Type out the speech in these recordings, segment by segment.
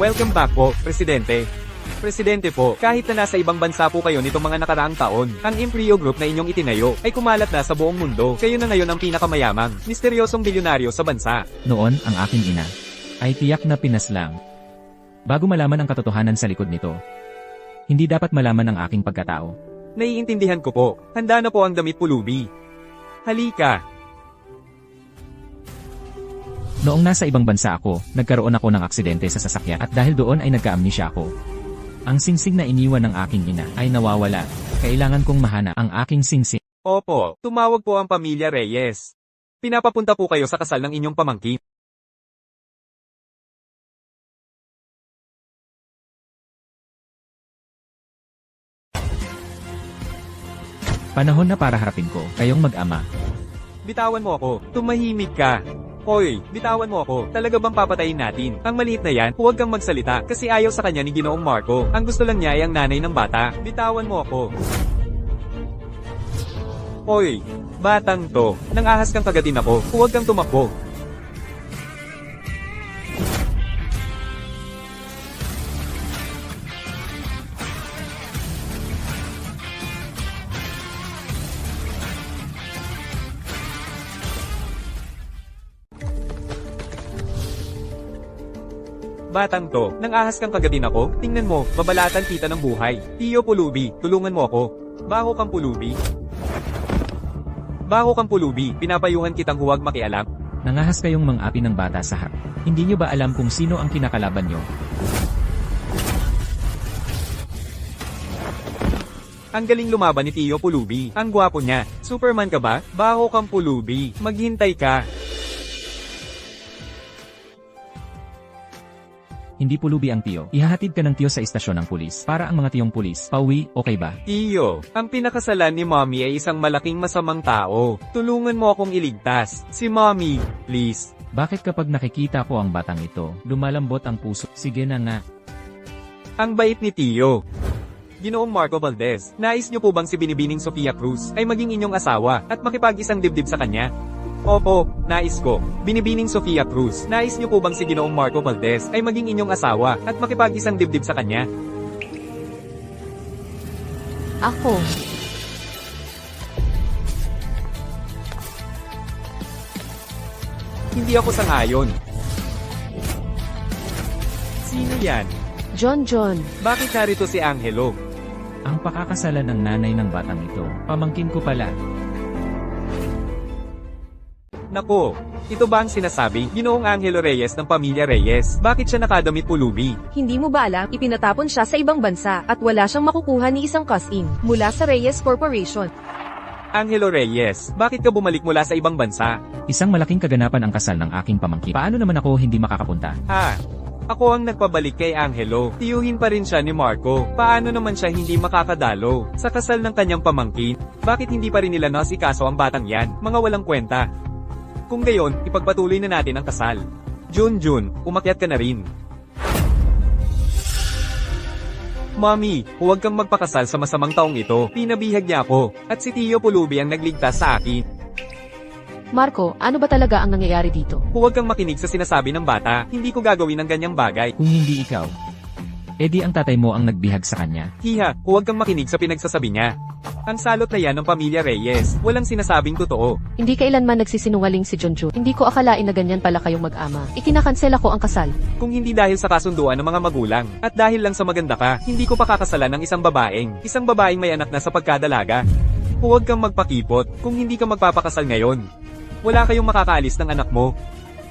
Welcome back po, Presidente. Presidente po, kahit na nasa ibang bansa po kayo nitong mga nakaraang taon, ang Imperio Group na inyong itinayo ay kumalat na sa buong mundo. Kayo na ngayon ang pinakamayamang, misteryosong bilyonaryo sa bansa. Noon, ang aking ina ay tiyak na Pinas lang. Bago malaman ang katotohanan sa likod nito, hindi dapat malaman ang aking pagkatao. Naiintindihan ko po, handa na po ang damit pulubi. Halika. Noong nasa ibang bansa ako, nagkaroon ako ng aksidente sa sasakyan at dahil doon ay nagka-amnesia ako. Ang singsing na iniwan ng aking ina ay nawawala. Kailangan kong mahanap ang aking singsing. Opo, tumawag po ang pamilya Reyes. Pinapapunta po kayo sa kasal ng inyong pamangkin. Panahon na para harapin ko, kayong mag-ama. Bitawan mo ako, tumahimik ka. Hoy, bitawan mo ako, talaga bang papatayin natin? Ang maliit na yan, huwag kang magsalita, kasi ayaw sa kanya ni Ginoong Marco. Ang gusto lang niya ay ang nanay ng bata. Bitawan mo ako. Hoy, batang to, nang ahas kang kagatin ako, huwag kang tumakbo. Batang to, nang ahas kang kagatin ako, tingnan mo, babalatan kita ng buhay. Tiyo Pulubi, tulungan mo ako. Baho kang pulubi. Baho kang pulubi, pinapayuhan kitang huwag makialam. Nangahas kayong mang-api ng bata sa harap. Hindi nyo ba alam kung sino ang kinakalaban nyo? Ang galing lumaban ni Tiyo Pulubi. Ang gwapo niya. Superman ka ba? Baho kang pulubi. Maghintay ka. Hindi pulubi ang tiyo. Ihahatid ka ng tiyo sa istasyon ng pulis. Para ang mga tiyong pulis. Pauwi, okay ba? Tiyo, ang pinakasalan ni Mommy ay isang malaking masamang tao. Tulungan mo akong iligtas. Si Mommy, please. Bakit kapag nakikita ko ang batang ito, lumalambot ang puso? Sige na nga. Ang bait ni Tiyo. Ginoong Marco Valdez, nais niyo po bang si Binibining Sofia Cruz ay maging inyong asawa at makipag-isang dibdib sa kanya? Opo, nais ko. Binibining Sofia Cruz, nais niyo po bang si Ginoong Marco Valdez ay maging inyong asawa at makipag-isang dibdib sa kanya? Ako. Hindi ako sang-ayon. Sino yan? John. Bakit narito si Angelo? Ang pakakasalan ng nanay ng batang ito, pamangkin ko pala. Nako, ito ba ang sinasabi? Ginoong Angelo Reyes ng pamilya Reyes. Bakit siya nakadamit pulubi? Hindi mo ba alam, ipinatapon siya sa ibang bansa at wala siyang makukuha ni isang custom mula sa Reyes Corporation. Angelo Reyes, bakit ka bumalik mula sa ibang bansa? Isang malaking kaganapan ang kasal ng aking pamangkin. Paano naman ako hindi makakapunta? Ako ang nagpabalik kay Angelo. Tiyuhin pa rin siya ni Marco. Paano naman siya hindi makakadalo sa kasal ng kanyang pamangkin? Bakit hindi pa rin nila nasikaso ang batang yan? Mga walang kwenta. Kung gayon, ipagpatuloy na natin ang kasal. Jun, umakyat ka na rin. Mommy, huwag kang magpakasal sa masamang taong ito. Pinabihag niya ako, at si Tiyo Pulubi ang nagligtas sa akin. Marco, ano ba talaga ang nangyayari dito? Huwag kang makinig sa sinasabi ng bata. Hindi ko gagawin ang ganyang bagay. Kung hindi ikaw, edi ang tatay mo ang nagbihag sa kanya. Hiha, huwag kang makinig sa pinagsasabi niya. Ang salot na yan ng pamilya Reyes. Walang sinasabing totoo. Hindi kailanman nagsisinungaling si John. Hindi ko akalain na ganyan pala kayong mag-ama. Ikinakansela ko ang kasal. Kung hindi dahil sa kasunduan ng mga magulang, at dahil lang sa maganda ka, hindi ko pakakasalan ng isang babaeng may anak na sa pagkadalaga. Huwag kang magpakipot kung hindi ka magpapakasal ngayon. Wala kayong makakaalis ng anak mo.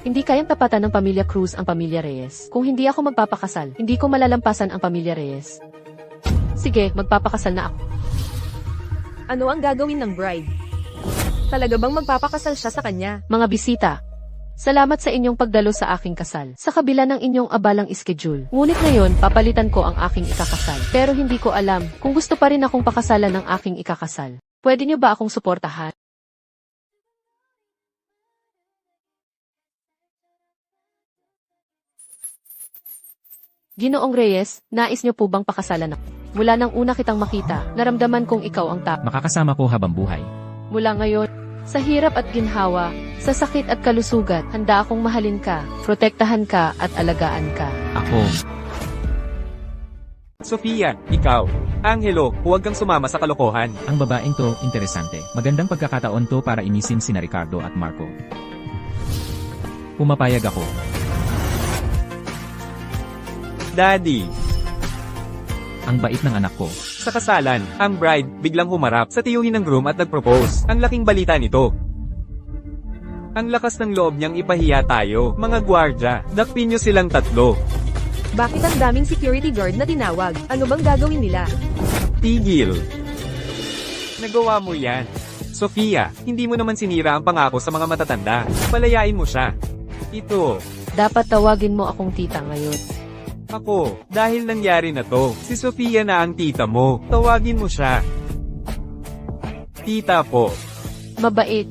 Hindi kayang tapatan ng pamilya Cruz ang pamilya Reyes. Kung hindi ako magpapakasal, hindi ko malalampasan ang pamilya Reyes. Sige, magpapakasal na ako. Ano ang gagawin ng bride? Talaga bang magpapakasal siya sa kanya? Mga bisita, salamat sa inyong pagdalo sa aking kasal. Sa kabila ng inyong abalang schedule. Ngunit ngayon, papalitan ko ang aking ikakasal. Pero hindi ko alam kung gusto pa rin akong pakasalan ng aking ikakasal. Pwede niyo ba akong suportahan? Ginoong Reyes, nais niyo po bang pakasalan ako? Mula nang una kitang makita, naramdaman kong ikaw ang Makakasama ko habang buhay. Mula ngayon, sa hirap at ginhawa, sa sakit at kalusugan, handa akong mahalin ka, protektahan ka at alagaan ka. Ako, Sofia, ikaw. Angelo, huwag kang sumama sa kalokohan. Ang babaeng to, interesante. Magandang pagkakataon to para inisin sina Ricardo at Marco. Pumapayag ako. Daddy. Ang bait ng anak ko. Sa kasalan, ang bride biglang humarap sa tiyuhin ng groom at nag-propose. Ang laking balita nito. Ang lakas ng loob niyang ipahiya tayo, mga gwardya. Dakpin niyo silang tatlo. Bakit ang daming security guard na tinawag? Ano bang gagawin nila? Tigil. Nagawa mo yan. Sofia, hindi mo naman sinira ang pangako sa mga matatanda. Palayain mo siya. Ito. Dapat tawagin mo akong tita ngayon. Ako, dahil nangyari na to, si Sofia na ang tita mo. Tawagin mo siya. Tita po. Mabait.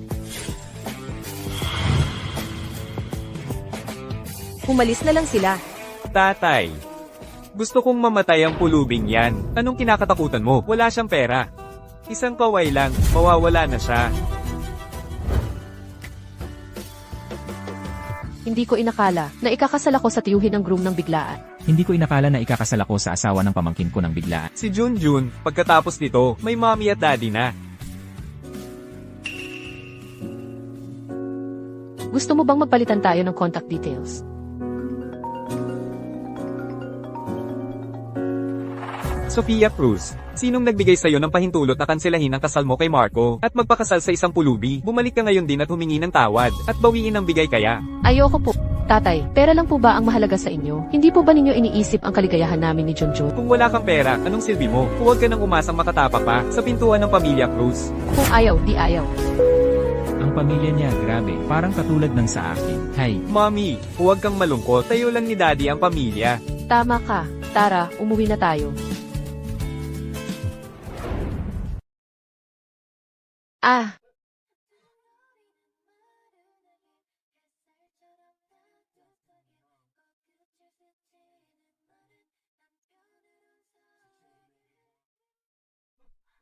Umalis na lang sila. Tatay. Gusto kong mamatay ang pulubing yan. Anong kinakatakutan mo? Wala siyang pera. Isang kaway lang, mawawala na siya. Hindi ko inakala na ikakasal ako sa tiyuhin ng groom ng biglaan. Hindi ko inakala na ikakasal ako sa asawa ng pamangkin ko ng biglaan. Si Junjun, pagkatapos nito, may mommy at daddy na. Gusto mo bang magpalitan tayo ng contact details? Sofia Cruz, sinong nagbigay sa'yo ng pahintulot na kanselahin ang kasal mo kay Marco at magpakasal sa isang pulubi? Bumalik ka ngayon din at humingi ng tawad at bawiin ang bigay kaya. Ayoko po. Tatay, pera lang po ba ang mahalaga sa inyo? Hindi po ba ninyo iniisip ang kaligayahan namin ni Junjun? Kung wala kang pera, anong silbi mo? Huwag ka nang umasang makatapak pa sa pintuan ng pamilya Cruz. Kung ayaw, di ayaw. Ang pamilya niya, grabe, parang katulad ng sa akin. Hay, Mommy, huwag kang malungkot. Tayo lang ni Daddy ang pamilya. Tama ka. Tara, umuwi na tayo. Ah,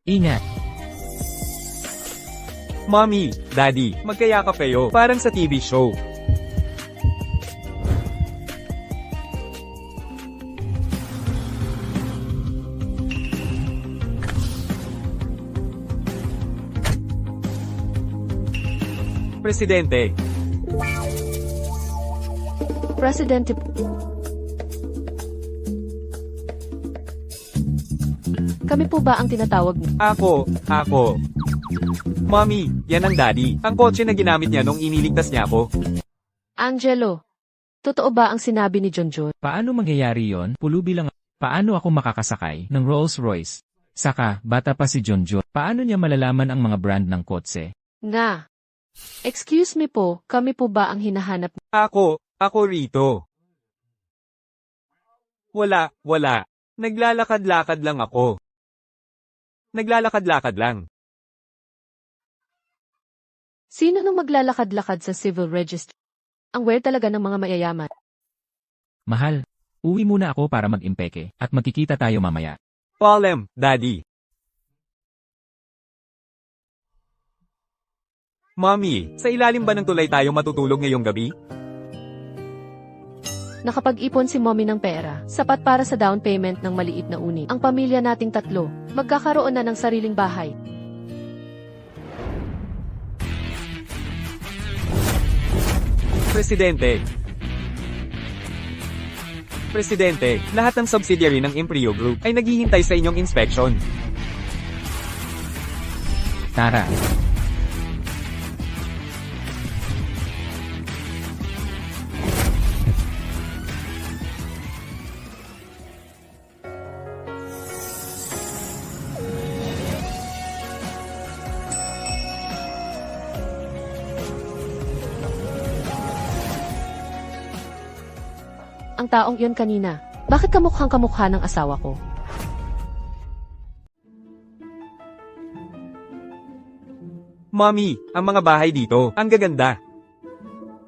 ingat! Mommy, Daddy, magkayakap kayo. Parang sa TV show. Presidente, Presidente. Kami po ba ang tinatawag niyo? ako. Mommy, yan ang Daddy. Ang kotse na ginamit niya nung iniligtas niya ako. Angelo, totoo ba ang sinabi ni Junjun? Paano mangyayari yon? Pulubi lang. Paano ako makakasakay ng Rolls Royce? Saka, bata pa si Junjun. Paano niya malalaman ang mga brand ng kotse? Nga. Excuse me po, kami po ba ang hinahanap? Ako rito. Wala. Naglalakad-lakad lang ako. Naglalakad-lakad lang. Sino nang maglalakad-lakad sa civil registry? Ang weird talaga ng mga mayayaman. Mahal, uwi muna ako para mag-impeke at magkikita tayo mamaya. Palem, Daddy. Mommy, sa ilalim ba ng tulay tayo matutulog ngayong gabi? Nakapag-ipon si mommy ng pera, sapat para sa down payment ng maliit na unit. Ang pamilya nating tatlo, magkakaroon na ng sariling bahay. Presidente, lahat ng subsidiary ng Imperio Group ay naghihintay sa inyong inspection. Tara. Ang taong yun kanina, bakit kamukhang kamukha ng asawa ko? Mommy, ang mga bahay dito, ang gaganda.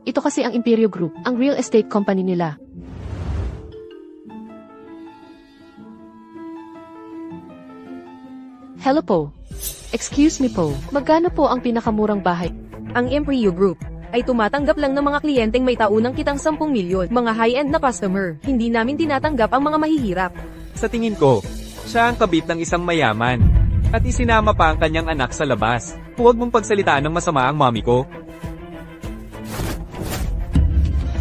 Ito kasi ang Imperio Group, ang real estate company nila. Hello po. Excuse me po, magkano po ang pinakamurang bahay? Ang Imperio Group ay tumatanggap lang ng mga kliyenteng may taunang kitang 10 milyon, mga high-end na customer. Hindi namin tinatanggap ang mga mahihirap. Sa tingin ko, siya ang kabit ng isang mayaman. At isinama pa ang kanyang anak sa labas. Huwag mong pagsalitaan ng masama ang mami ko.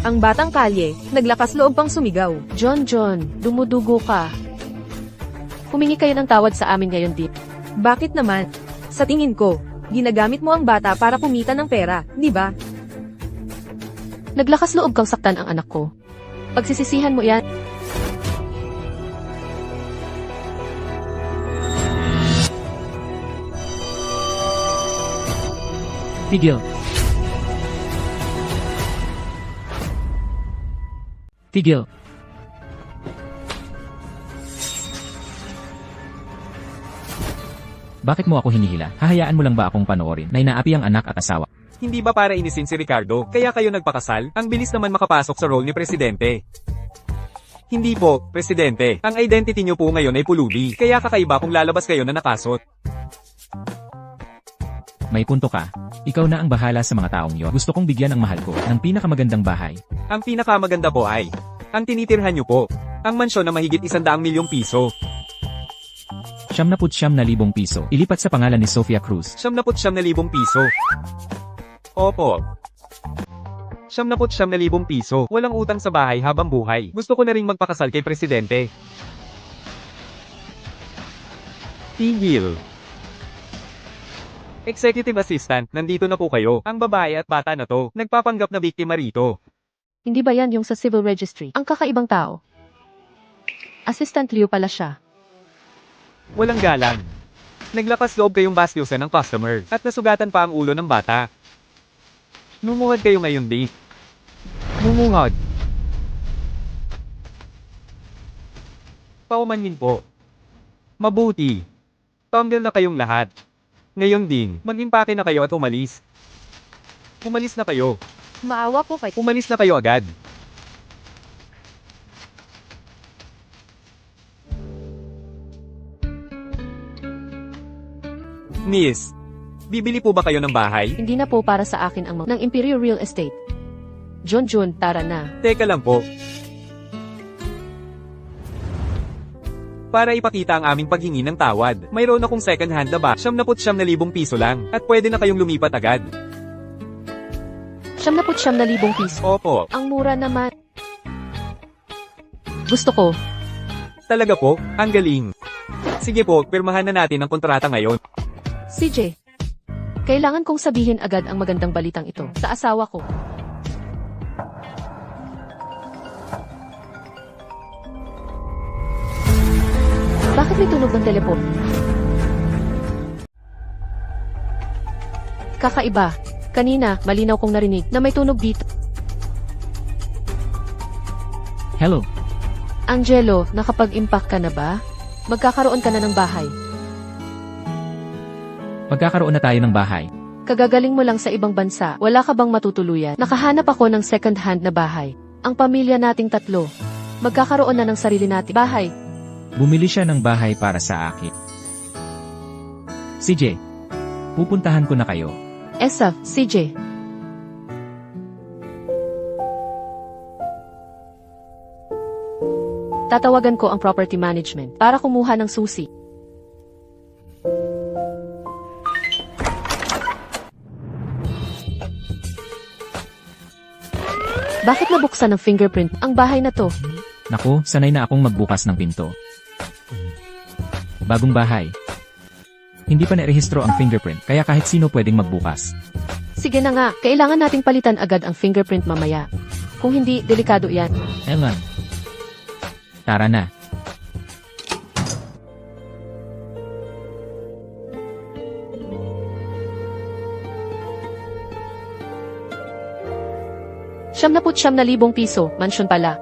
Ang batang kalye, naglakas loob pang sumigaw. John, dumudugo ka. Humingi kayo ng tawad sa amin ngayon, Deep. Bakit naman? Sa tingin ko, ginagamit mo ang bata para kumita ng pera, di ba? Naglakas loob kang saktan ang anak ko. Pagsisisihan mo yan. Tigil. Tigil. Bakit mo ako hinihila? Hahayaan mo lang ba akong panoorin na inaapi ang anak at asawa? Hindi ba para inisin si Ricardo, kaya kayo nagpakasal? Ang bilis naman makapasok sa role ni Presidente. Hindi po, Presidente. Ang identity niyo po ngayon ay pulubi, kaya kakaiba kung lalabas kayo na nakasot. May punto ka. Ikaw na ang bahala sa mga taong yon. Gusto kong bigyan ang mahal ko ng pinakamagandang bahay. Ang pinakamaganda po ay, ang tinitirhan niyo po, ang mansyon na mahigit 100 milyong piso. 79,000 piso. Ilipat sa pangalan ni Sofia Cruz. 79,000 piso. Opo. 79,000 piso. Walang utang sa bahay habang buhay. Gusto ko na ring magpakasal kay Presidente. Tigil. Executive Assistant, nandito na po kayo. Ang babae at bata na to, nagpapanggap na biktima rito. Hindi ba yan yung sa civil registry? Ang kakaibang tao. Assistant Liu pala siya. Walang galang. Naglakas loob kayong bastyusan ng customer, at nasugatan pa ang ulo ng bata. Mumuhad kayo ngayon, Dave. Mumuhad. Paumanhin po. Mabuti. Tumble na kayong lahat. Ngayon din, mag-impake na kayo at umalis. Umalis na kayo. Maawa po kay... Umalis na kayo agad. Miss, bibili po ba kayo ng bahay? Hindi na po para sa akin ang ng Imperial Real Estate. John, tara na. Teka lang po. Para ipakita ang aming paghingi ng tawad, mayroon akong second hand na ba? 79,000 piso lang, at pwede na kayong lumipat agad. 79,000 piso. Opo. Ang mura naman. Gusto ko. Talaga po? Ang galing. Sige po, pirmahan na natin ang kontrata ngayon. CJ, kailangan kong sabihin agad ang magandang balitang ito sa asawa ko. Bakit may tunog ng telepon? Kakaiba. Kanina, malinaw kong narinig na may tunog dito. Hello. Angelo, nakapag-impact ka na ba? Magkakaroon ka na ng bahay. Magkakaroon na tayo ng bahay. Kagagaling mo lang sa ibang bansa, wala ka bang matutuluyan? Nakahanap ako ng second hand na bahay. Ang pamilya nating tatlo. Magkakaroon na ng sarili nating bahay. Bumili siya ng bahay para sa akin. CJ, pupuntahan ko na kayo. Esaf, CJ. Tatawagan ko ang property management para kumuha ng susi. Bakit nabuksan ng fingerprint ang bahay na to? Naku, sanay na akong magbukas ng pinto. Bagong bahay. Hindi pa narehistro ang fingerprint, kaya kahit sino pwedeng magbukas. Sige na nga, kailangan nating palitan agad ang fingerprint mamaya. Kung hindi, delikado yan. Elan. Tara na. ₱79,000 piso, mansyon pala.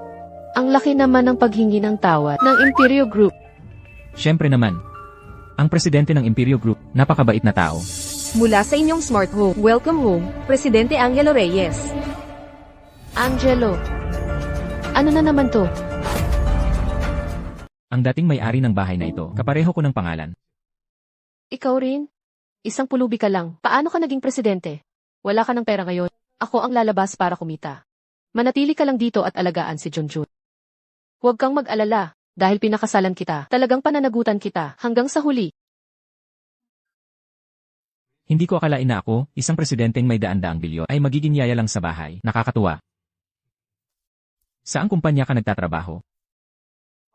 Ang laki naman ng paghingi ng tawad ng Imperio Group. Siyempre naman. Ang presidente ng Imperio Group, napakabait na tao. Mula sa inyong smart home, welcome home, Presidente Angelo Reyes. Angelo, ano na naman to? Ang dating may-ari ng bahay na ito, kapareho ko ng pangalan. Ikaw rin? Isang pulubi ka lang. Paano ka naging presidente? Wala ka ng pera ngayon. Ako ang lalabas para kumita. Manatili ka lang dito at alagaan si Junjun. Huwag kang mag-alala. Dahil pinakasalan kita, talagang pananagutan kita, hanggang sa huli. Hindi ko akalain na ako, isang presidenteng may daan-daang bilyon, ay magiging yaya lang sa bahay. Nakakatuwa. Saang kumpanya ka nagtatrabaho?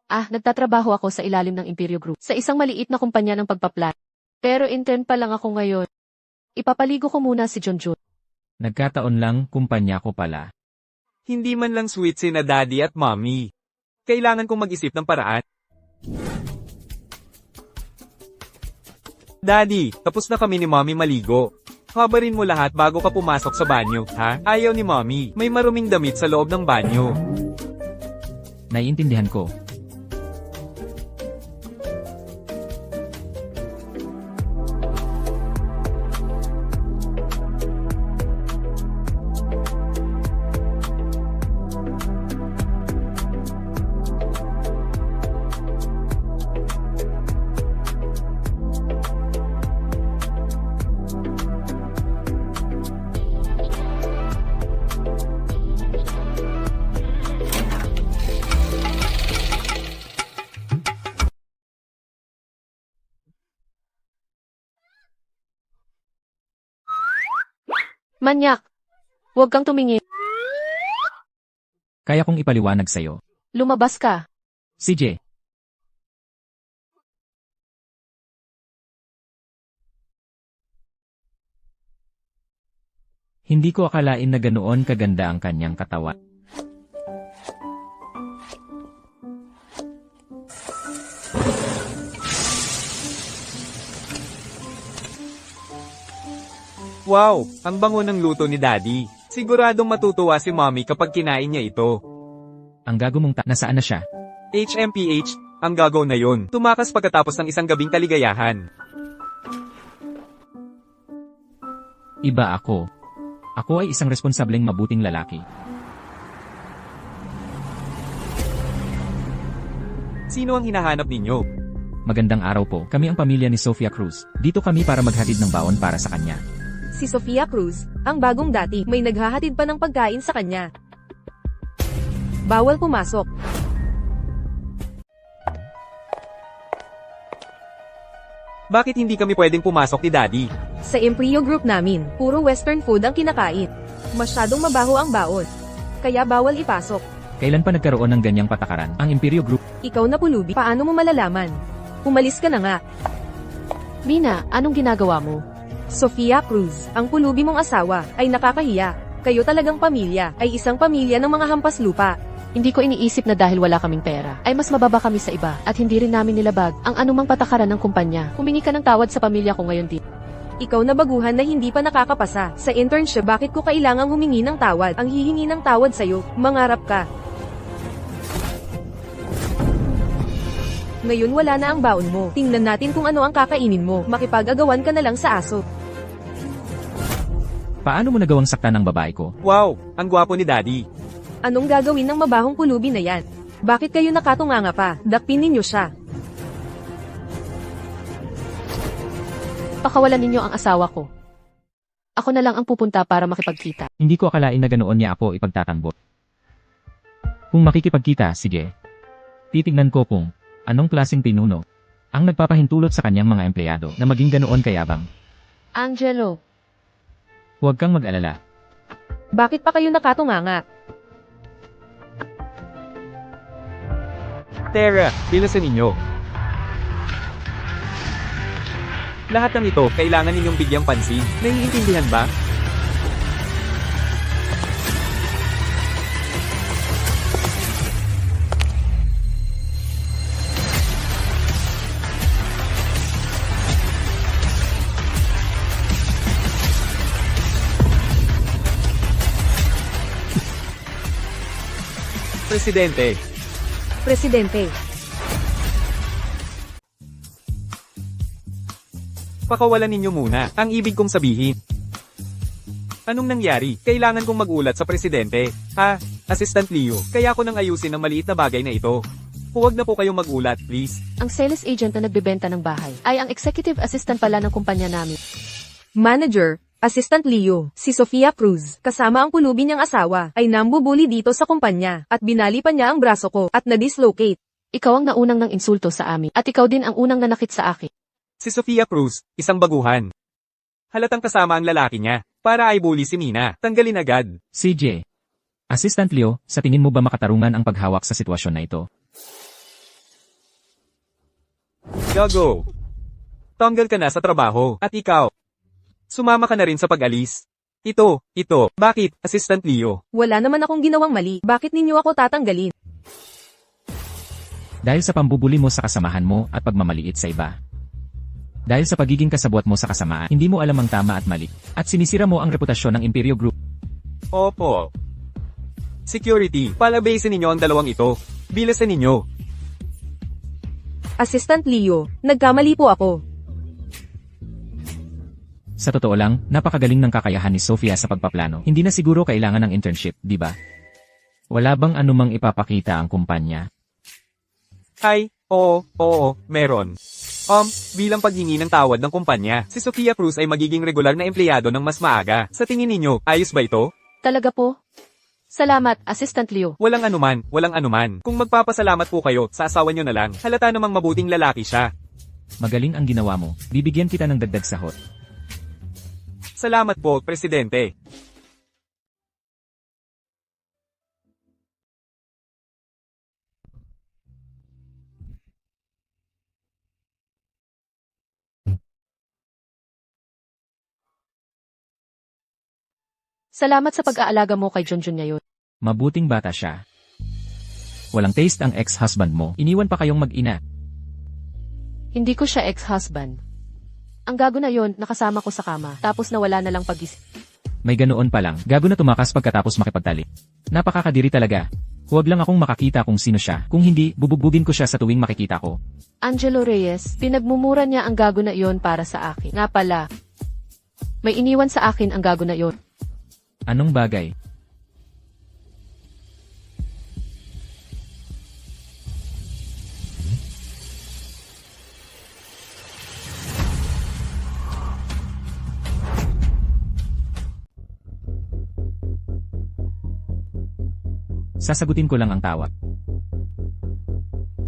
Nagtatrabaho ako sa ilalim ng Imperio Group, sa isang maliit na kumpanya ng pagpaplat. Pero intern pa lang ako ngayon. Ipapaligo ko muna si Junjun. Nagkataon lang, kumpanya ko pala. Hindi man lang sweet si na daddy at mommy. Kailangan kong mag-isip ng paraan. Daddy, tapos na kami ni mommy maligo. Habarin mo lahat bago ka pumasok sa banyo, ha? Ayaw ni mommy, may maruming damit sa loob ng banyo. Naiintindihan ko. Manyak! Huwag kang tumingin. Kaya kong ipaliwanag sa'yo. Lumabas ka. CJ. Hindi ko akalain na ganoon kaganda ang kanyang katawan. Wow, ang bango ng luto ni daddy. Siguradong matutuwa si mommy kapag kinain niya ito. Ang gago mong nasaan na siya? HMPH, ang gagaw na yon. Tumakas pagkatapos ng isang gabing kaligayahan. Iba ako. Ako ay isang responsableng mabuting lalaki. Sino ang hinahanap ninyo? Magandang araw po. Kami ang pamilya ni Sofia Cruz. Dito kami para maghatid ng baon para sa kanya. Si Sofia Cruz, ang bagong dati, may naghahatid pa ng pagkain sa kanya. Bawal pumasok. Bakit hindi kami pwedeng pumasok ni daddy? Sa Imperio Group namin, puro western food ang kinakain. Masyadong mabaho ang baon. Kaya bawal ipasok. Kailan pa nagkaroon ng ganyang patakaran? Ang Imperio Group. Ikaw na pulubi, paano mo malalaman? Umalis ka na nga. Mina, anong ginagawa mo? Sofia Cruz, ang pulubi mong asawa, ay nakakahiya. Kayo talagang pamilya, ay isang pamilya ng mga hampas lupa. Hindi ko iniisip na dahil wala kaming pera, ay mas mababa kami sa iba, at hindi rin namin nilabag ang anumang patakaran ng kumpanya. Humingi ka ng tawad sa pamilya ko ngayon din. Ikaw na baguhan na hindi pa nakakapasa. Sa internship, bakit ko kailangang humingi ng tawad? Ang hihingi ng tawad sa'yo, mangarap ka. Ngayon wala na ang baon mo. Tingnan natin kung ano ang kakainin mo. Makipag-agawan ka na lang sa aso. Paano mo nagawang saktan ng babae ko? Wow, ang gwapo ni daddy. Anong gagawin ng mabahong pulubi na yan? Bakit kayo nakatunganga pa? Dakpin ninyo siya. Pakawalan ninyo ang asawa ko. Ako na lang ang pupunta para makipagkita. Hindi ko akalain na ganoon niya ako ipagtatanggol. Kung makikipagkita, sige. Titignan ko kung anong klaseng pinuno ang nagpapahintulot sa kanyang mga empleyado na maging ganoon kayabang. Angelo, Huwag kang mag-alala. Bakit pa kayo nakatunganga? Tara, bilisan ninyo. Lahat ng ito, kailangan ninyong bigyang pansin. Naiintindihan ba? Presidente, Presidente, pakawalan ninyo muna, ang ibig kong sabihin. Anong nangyari? Kailangan kong magulat sa presidente. Ha? Assistant Leo, kaya ko nang ayusin ang maliit na bagay na ito. Huwag na po kayong magulat, please. ang sales agent na nagbebenta ng bahay ay ang executive assistant pala ng kumpanya namin. Manager, Assistant Leo, si Sofia Cruz, kasama ang pulubi niyang asawa, ay nambubuli dito sa kumpanya, at binali pa niya ang braso ko, at na-dislocate. Ikaw ang naunang ng insulto sa amin, at ikaw din ang unang nanakit sa akin. Si Sofia Cruz, isang baguhan. Halatang kasama ang lalaki niya, para ay bully si Mina, tanggalin agad. CJ. Assistant Leo, sa tingin mo ba makatarungan ang paghawak sa sitwasyon na ito? Gago. Tanggal ka na sa trabaho, at ikaw. Sumama ka na rin sa pag-alis. Ito, bakit, Assistant Leo? Wala naman akong ginawang mali. Bakit ninyo ako tatanggalin? Dahil sa pambubuli mo sa kasamahan mo at pagmamaliit sa iba. Dahil sa pagiging kasabwat mo sa kasamaan, hindi mo alam ang tama at mali, at sinisira mo ang reputasyon ng Imperio Group. Opo. Security, palabasin ninyo ang dalawang ito. Bilasan ninyo. Assistant Leo, nagkamali po ako. Sa totoo lang, napakagaling ng kakayahan ni Sofia sa pagpaplano. Hindi na siguro kailangan ng internship, di ba? Wala bang anumang ipapakita ang kumpanya? Ay, oo, meron. Bilang paghingi ng tawad ng kumpanya, si Sofia Cruz ay magiging regular na empleyado ng mas maaga. Sa tingin ninyo, ayos ba ito? Talaga po? Salamat, Assistant Leo. Walang anuman. Kung magpapasalamat po kayo, sa asawa nyo na lang. Halata namang mabuting lalaki siya. Magaling ang ginawa mo. Bibigyan kita ng dagdag sahod. Salamat po, Presidente. Salamat sa pag-aalaga mo kay Junjun ngayon. Mabuting bata siya. Walang taste ang ex-husband mo. Iniwan pa kayong mag-ina. Hindi ko siya ex-husband. Ang gago na yon, nakasama ko sa kama, tapos nawala na lang pag-isip. May ganoon pa lang. Gago na tumakas pagkatapos makipagtalik. Napakakadiri talaga. Huwag lang akong makakita kung sino siya. Kung hindi, bubugbugin ko siya sa tuwing makikita ko. Angelo Reyes, pinagmumura niya ang gago na yon para sa akin. Nga pala, may iniwan sa akin ang gago na yon. Anong bagay? Sasagutin ko lang ang tawag.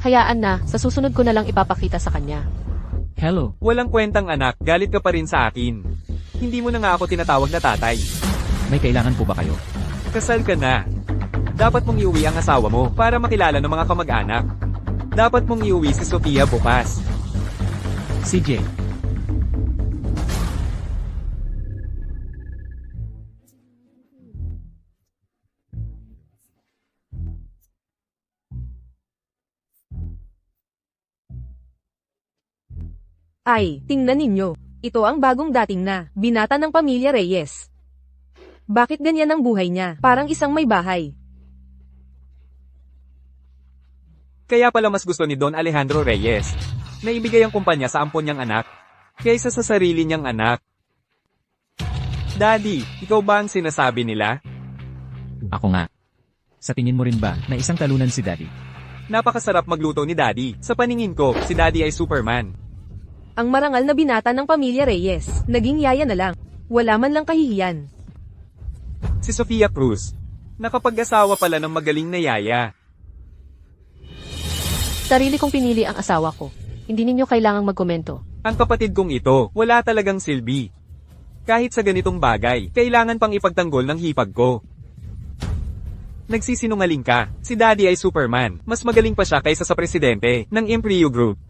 Hayaan na, sa susunod ko na lang ipapakita sa kanya. Hello. Walang kwentang anak, galit ka pa rin sa akin. Hindi mo na nga ako tinatawag na tatay. May kailangan po ba kayo? Kasal ka na. Dapat mong iuwi ang asawa mo para makilala ng mga kamag-anak. Dapat mong iuwi si Sofia bukas. CJ. Ay, tingnan ninyo. Ito ang bagong dating na, binata ng pamilya Reyes. Bakit ganyan ang buhay niya? Parang isang may bahay. Kaya pala mas gusto ni Don Alejandro Reyes na ibigay ang kumpanya sa ampon niyang anak kaysa sa sarili niyang anak. Daddy, ikaw ba ang sinasabi nila? Ako nga. Sa tingin mo rin ba na isang talunan si Daddy? Napakasarap magluto ni Daddy. Sa paningin ko, si Daddy ay Superman. Ang marangal na binata ng pamilya Reyes, naging yaya na lang. Wala man lang kahihiyan. Si Sofia Cruz, nakapag-asawa pala ng magaling na yaya. Sarili kong pinili ang asawa ko. Hindi ninyo kailangang magkomento. Ang kapatid kong ito, wala talagang silbi. Kahit sa ganitong bagay, kailangan pang ipagtanggol ng hipag ko. Nagsisinungaling ka, si Daddy ay Superman. Mas magaling pa siya kaysa sa presidente ng Imperio Group.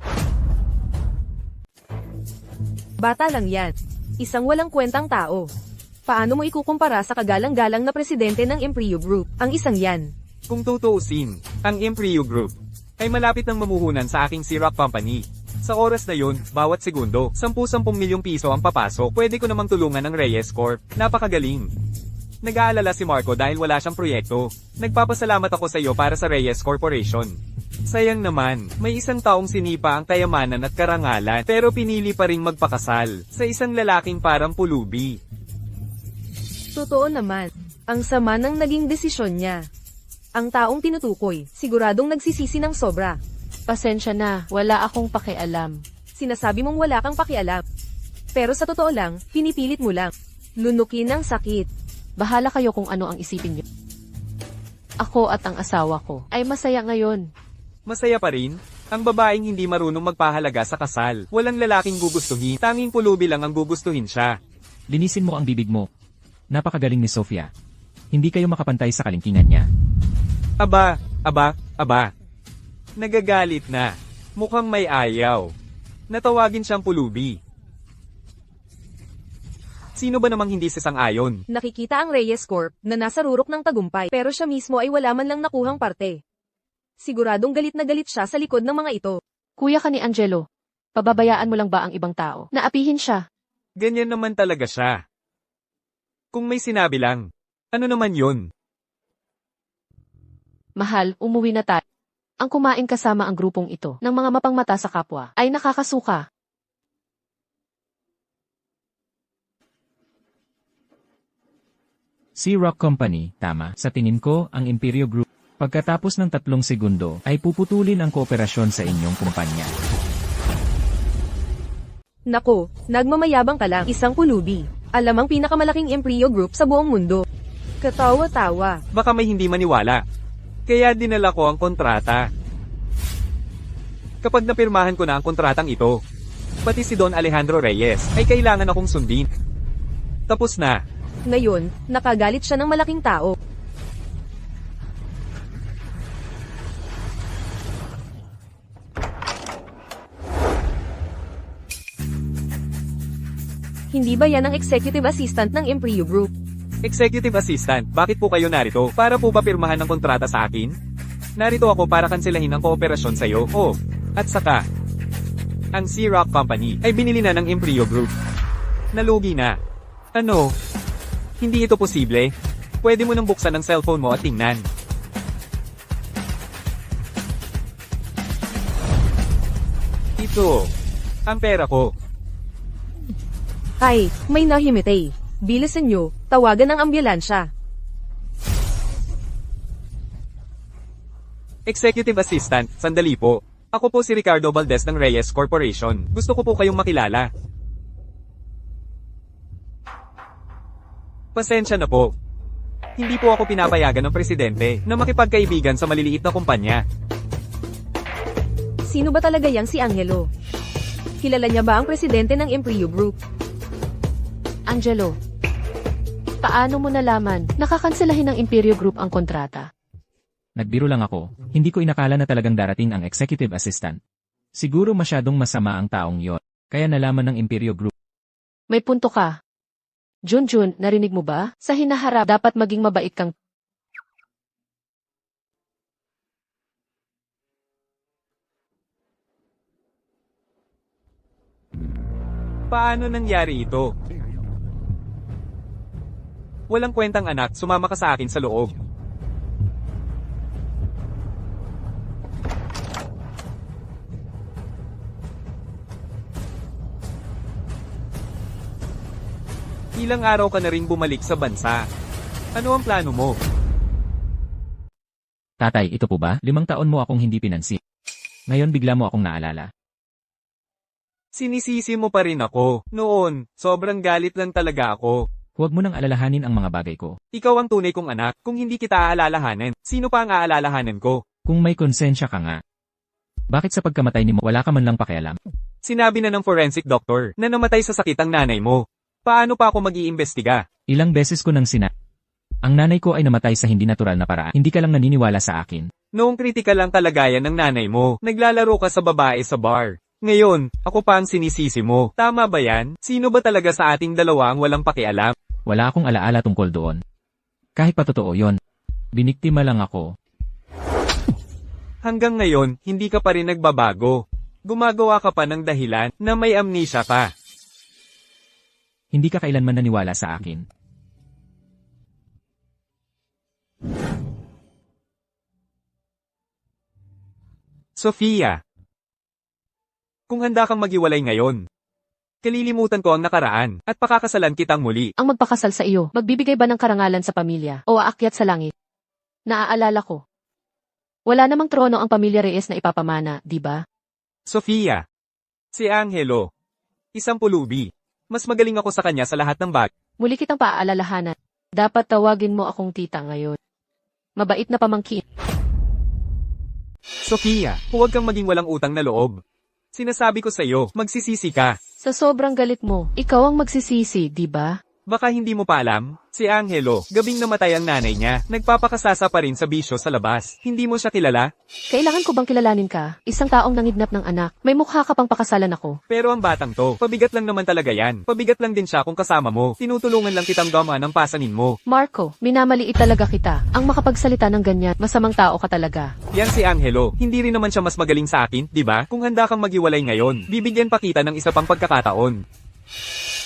Bata lang yan. Isang walang kwentang tao. Paano mo ikukumpara sa kagalang-galang na presidente ng Imperio Group, ang isang yan? Kung tutuusin, ang Imperio Group ay malapit ng mamuhunan sa aking Syrup Company. Sa oras na yun, bawat segundo, 10-10 milyong piso ang papasok, pwede ko namang tulungan ng Reyes Corp. Napakagaling. Nag-aalala si Marco dahil wala siyang proyekto. Nagpapasalamat ako sa iyo para sa Reyes Corporation. Sayang naman, may isang taong sinipa ang kayamanan at karangalan pero pinili pa ring magpakasal sa isang lalaking parang pulubi. Totoo naman. Ang sama ng naging desisyon niya. Ang taong tinutukoy, siguradong nagsisisi ng sobra. Pasensya na, wala akong pakialam. Sinasabi mong wala kang pakialam. Pero sa totoo lang, pinipilit mo lang. Lunukin ang sakit. Bahala kayo kung ano ang isipin niyo. Ako at ang asawa ko ay masaya ngayon. Masaya pa rin? Ang babaeng hindi marunong magpahalaga sa kasal. Walang lalaking gugustuhin, tanging pulubi lang ang gugustuhin siya. Linisin mo ang bibig mo. Napakagaling ni Sofia. Hindi kayo makapantay sa kalingkingan niya. Aba. Nagagalit na. Mukhang may ayaw. Natawagin siyang pulubi. Sino ba namang hindi sasang-ayon? Nakikita ang Reyes Corp na nasa rurok ng tagumpay pero siya mismo ay wala man lang nakuhang parte. Siguradong galit na galit siya sa likod ng mga ito. Kuya ka ni Angelo. Pababayaan mo lang ba ang ibang tao? Naapihin siya. Ganyan naman talaga siya. Kung may sinabi lang, ano naman yun? Mahal, umuwi na tayo. Ang kumain kasama ang grupong ito ng mga mapangmata sa kapwa ay nakakasuka. Si Rock Company, tama, sa tingin ko, ang Imperio Group. Pagkatapos ng 3 segundo, ay puputulin ang kooperasyon sa inyong kumpanya. Nako, nagmamayabang ka lang, isang pulubi. Alam ang pinakamalaking Imperio Group sa buong mundo. Katawa-tawa. Baka may hindi maniwala. Kaya dinala ko ang kontrata. Kapag napirmahan ko na ang kontratang ito, pati si Don Alejandro Reyes ay kailangan akong sundin. Tapos na. Ngayon, nakagalit siya ng malaking tao. Hindi ba yan ang executive assistant ng Imperio Group? Executive Assistant, bakit po kayo narito? Para po ba pirmahan ng kontrata sa akin? Narito ako para kanselahin ang kooperasyon sa iyo. Oh, at saka, ang C-Rock Company ay binili na ng Imperio Group. Nalugi na. Ano? Hindi ito posible? Pwede mo nang buksan ang cellphone mo at tingnan. Ito, ang pera ko. Ay, may nahimitay. Bilisan nyo, tawagan ang ambulansya. Executive Assistant, sandali po. Ako po si Ricardo Valdez ng Reyes Corporation. Gusto ko po kayong makilala. Pasensya na po. Hindi po ako pinapayagan ng presidente na makipagkaibigan sa maliliit na kumpanya. Sino ba talaga yang si Angelo? Kilala niya ba ang presidente ng Imperio Group? Angelo, paano mo nalaman nakakanselahin ng Imperio Group ang kontrata? Nagbiro lang ako, hindi ko inakala na talagang darating ang executive assistant. Siguro masyadong masama ang taong yon, kaya nalaman ng Imperio Group. May punto ka. Junjun, narinig mo ba? Sa hinaharap, dapat maging mabait kang... Paano nangyari ito? Walang kwentang anak, sumama ka sa akin sa loob. Ilang araw ka na rin bumalik sa bansa. Ano ang plano mo? Tatay, ito po ba? 5 taon mo akong hindi pinansin. Ngayon bigla mo akong naalala. Sinisisi mo pa rin ako. Noon, sobrang galit lang talaga ako. Huwag mo nang alalahanin ang mga bagay ko. Ikaw ang tunay kong anak. Kung hindi kita aalalahanan, sino pa ang aalalahanan ko? Kung may konsensya ka nga. Bakit sa pagkamatay ni mo wala ka man lang pakialam? Sinabi na ng forensic doctor na namatay sa sakit ang nanay mo. Paano pa ako mag-iimbestiga? Ilang beses ko nang ang nanay ko ay namatay sa hindi natural na paraan. Hindi ka lang naniniwala sa akin. Noong kritikal ang kalagayan ng nanay mo, naglalaro ka sa babae sa bar. Ngayon, ako pa ang sinisisi mo. Tama ba yan? Sino ba talaga sa ating dalawa ang walang pakialam? Wala akong alaala tungkol doon. Kahit pa totoo yon, biniktima lang ako. Hanggang ngayon, hindi ka pa rin nagbabago. Gumagawa ka pa ng dahilan na may amnesia ka. Hindi ka kailanman naniwala sa akin. Sofia, kung handa kang maghiwalay ngayon, kalilimutan ko ang nakaraan at pakakasalan kitang muli. Ang magpakasal sa iyo, magbibigay ba ng karangalan sa pamilya o aakyat sa langit? Naaalala ko. Wala namang trono ang pamilya Reyes na ipapamana, di ba? Sofia, si Angelo, isang pulubi. Mas magaling ako sa kanya sa lahat ng bagay. Muli kitang paaalalahanan. Dapat tawagin mo akong tita ngayon. Mabait na pamangkin. Sofia, huwag kang maging walang utang na loob. Sinasabi ko sa'yo, magsisisi ka. Sa sobrang galit mo, ikaw ang magsisisi, di ba? Baka hindi mo pa alam, si Angelo, gabing namatay ang nanay niya, nagpapakasasa pa rin sa bisyo sa labas. Hindi mo siya kilala? Kailangan ko bang kilalanin ka? Isang taong nangidnap ng anak. May mukha ka pang pakasalan ako. Pero ang batang to, pabigat lang naman talaga yan. Pabigat lang din siya kung kasama mo. Tinutulungan lang kitang gamaan ang pasanin mo. Marco, minamaliit talaga kita. Ang makapagsalita ng ganyan, masamang tao ka talaga. Yan si Angelo, hindi rin naman siya mas magaling sa akin, di ba? Kung handa kang maghiwalay ngayon, bibigyan pa kita ng isa pang pagkakataon.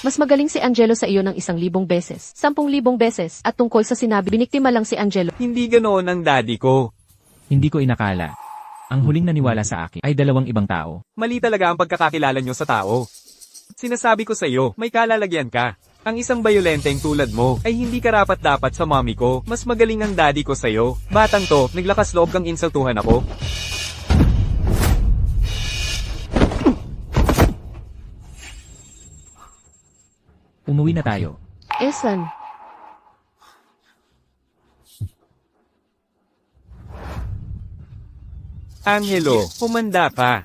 Mas magaling si Angelo sa iyo ng 1,000 beses, 10,000 beses, at tungkol sa sinabi, biniktima lang si Angelo. Hindi ganoon ang daddy ko. Hindi ko inakala. Ang huling naniwala sa akin ay 2 ibang tao. Mali talaga ang pagkakakilala nyo sa tao. Sinasabi ko sa'yo, may kalalagyan ka. Ang isang bayolenteng tulad mo ay hindi karapat-dapat sa mommy ko. Mas magaling ang daddy ko sa'yo. Batang to, naglakas loob kang insultuhan ako. Umuwi na tayo. Esan, Angelo, humanda ka.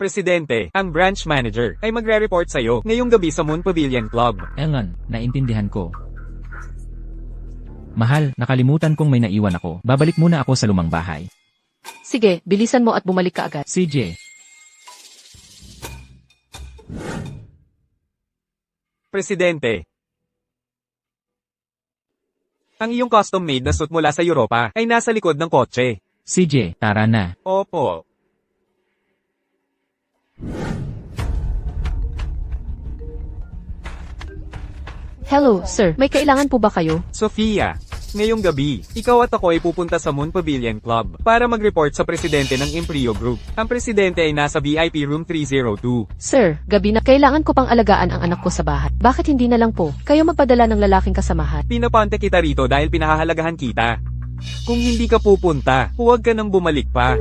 Presidente, ang branch manager, ay magre-report sa'yo ngayong gabi sa Moon Pavilion Club. Engan, naintindihan ko. Mahal, nakalimutan kong may naiwan ako. Babalik muna ako sa lumang bahay. sige, bilisan mo at bumalik ka agad. CJ, Presidente, ang iyong custom-made na suit mula sa Europa ay nasa likod ng kotse. CJ, tara na. Opo. Hello, sir. May kailangan po ba kayo? Sofia, ngayong gabi, ikaw at ako ay pupunta sa Moon Pavilion Club para mag-report sa presidente ng Imprio Group. Ang presidente ay nasa VIP room 302. Sir, gabi na. Kailangan ko pang alagaan ang anak ko sa bahay. Bakit hindi na lang po? Kayo magpadala ng lalaking kasamahan. Pinaponte kita rito dahil pinahahalagahan kita. Kung hindi ka pupunta, huwag ka nang bumalik pa.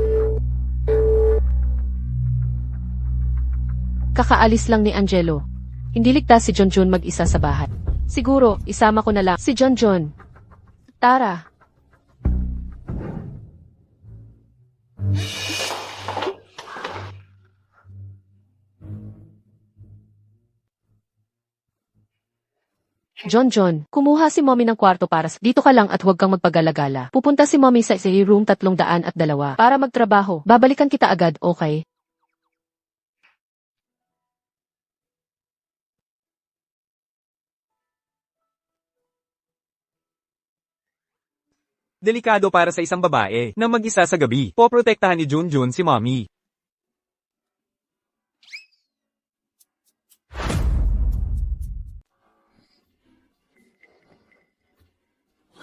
Kakaalis lang ni Angelo. Hindi ligtas si John mag-isa sa bahay. Siguro, isama ko na lang si John. Tara. John, kumuha si mommy ng kwarto para dito ka lang at huwag kang magpagalagala. Pupunta si mommy sa room 302 para magtrabaho. Babalikan kita agad, okay? Delikado para sa isang babae na mag-isa sa gabi. Poprotektahan ni Junjun si mommy.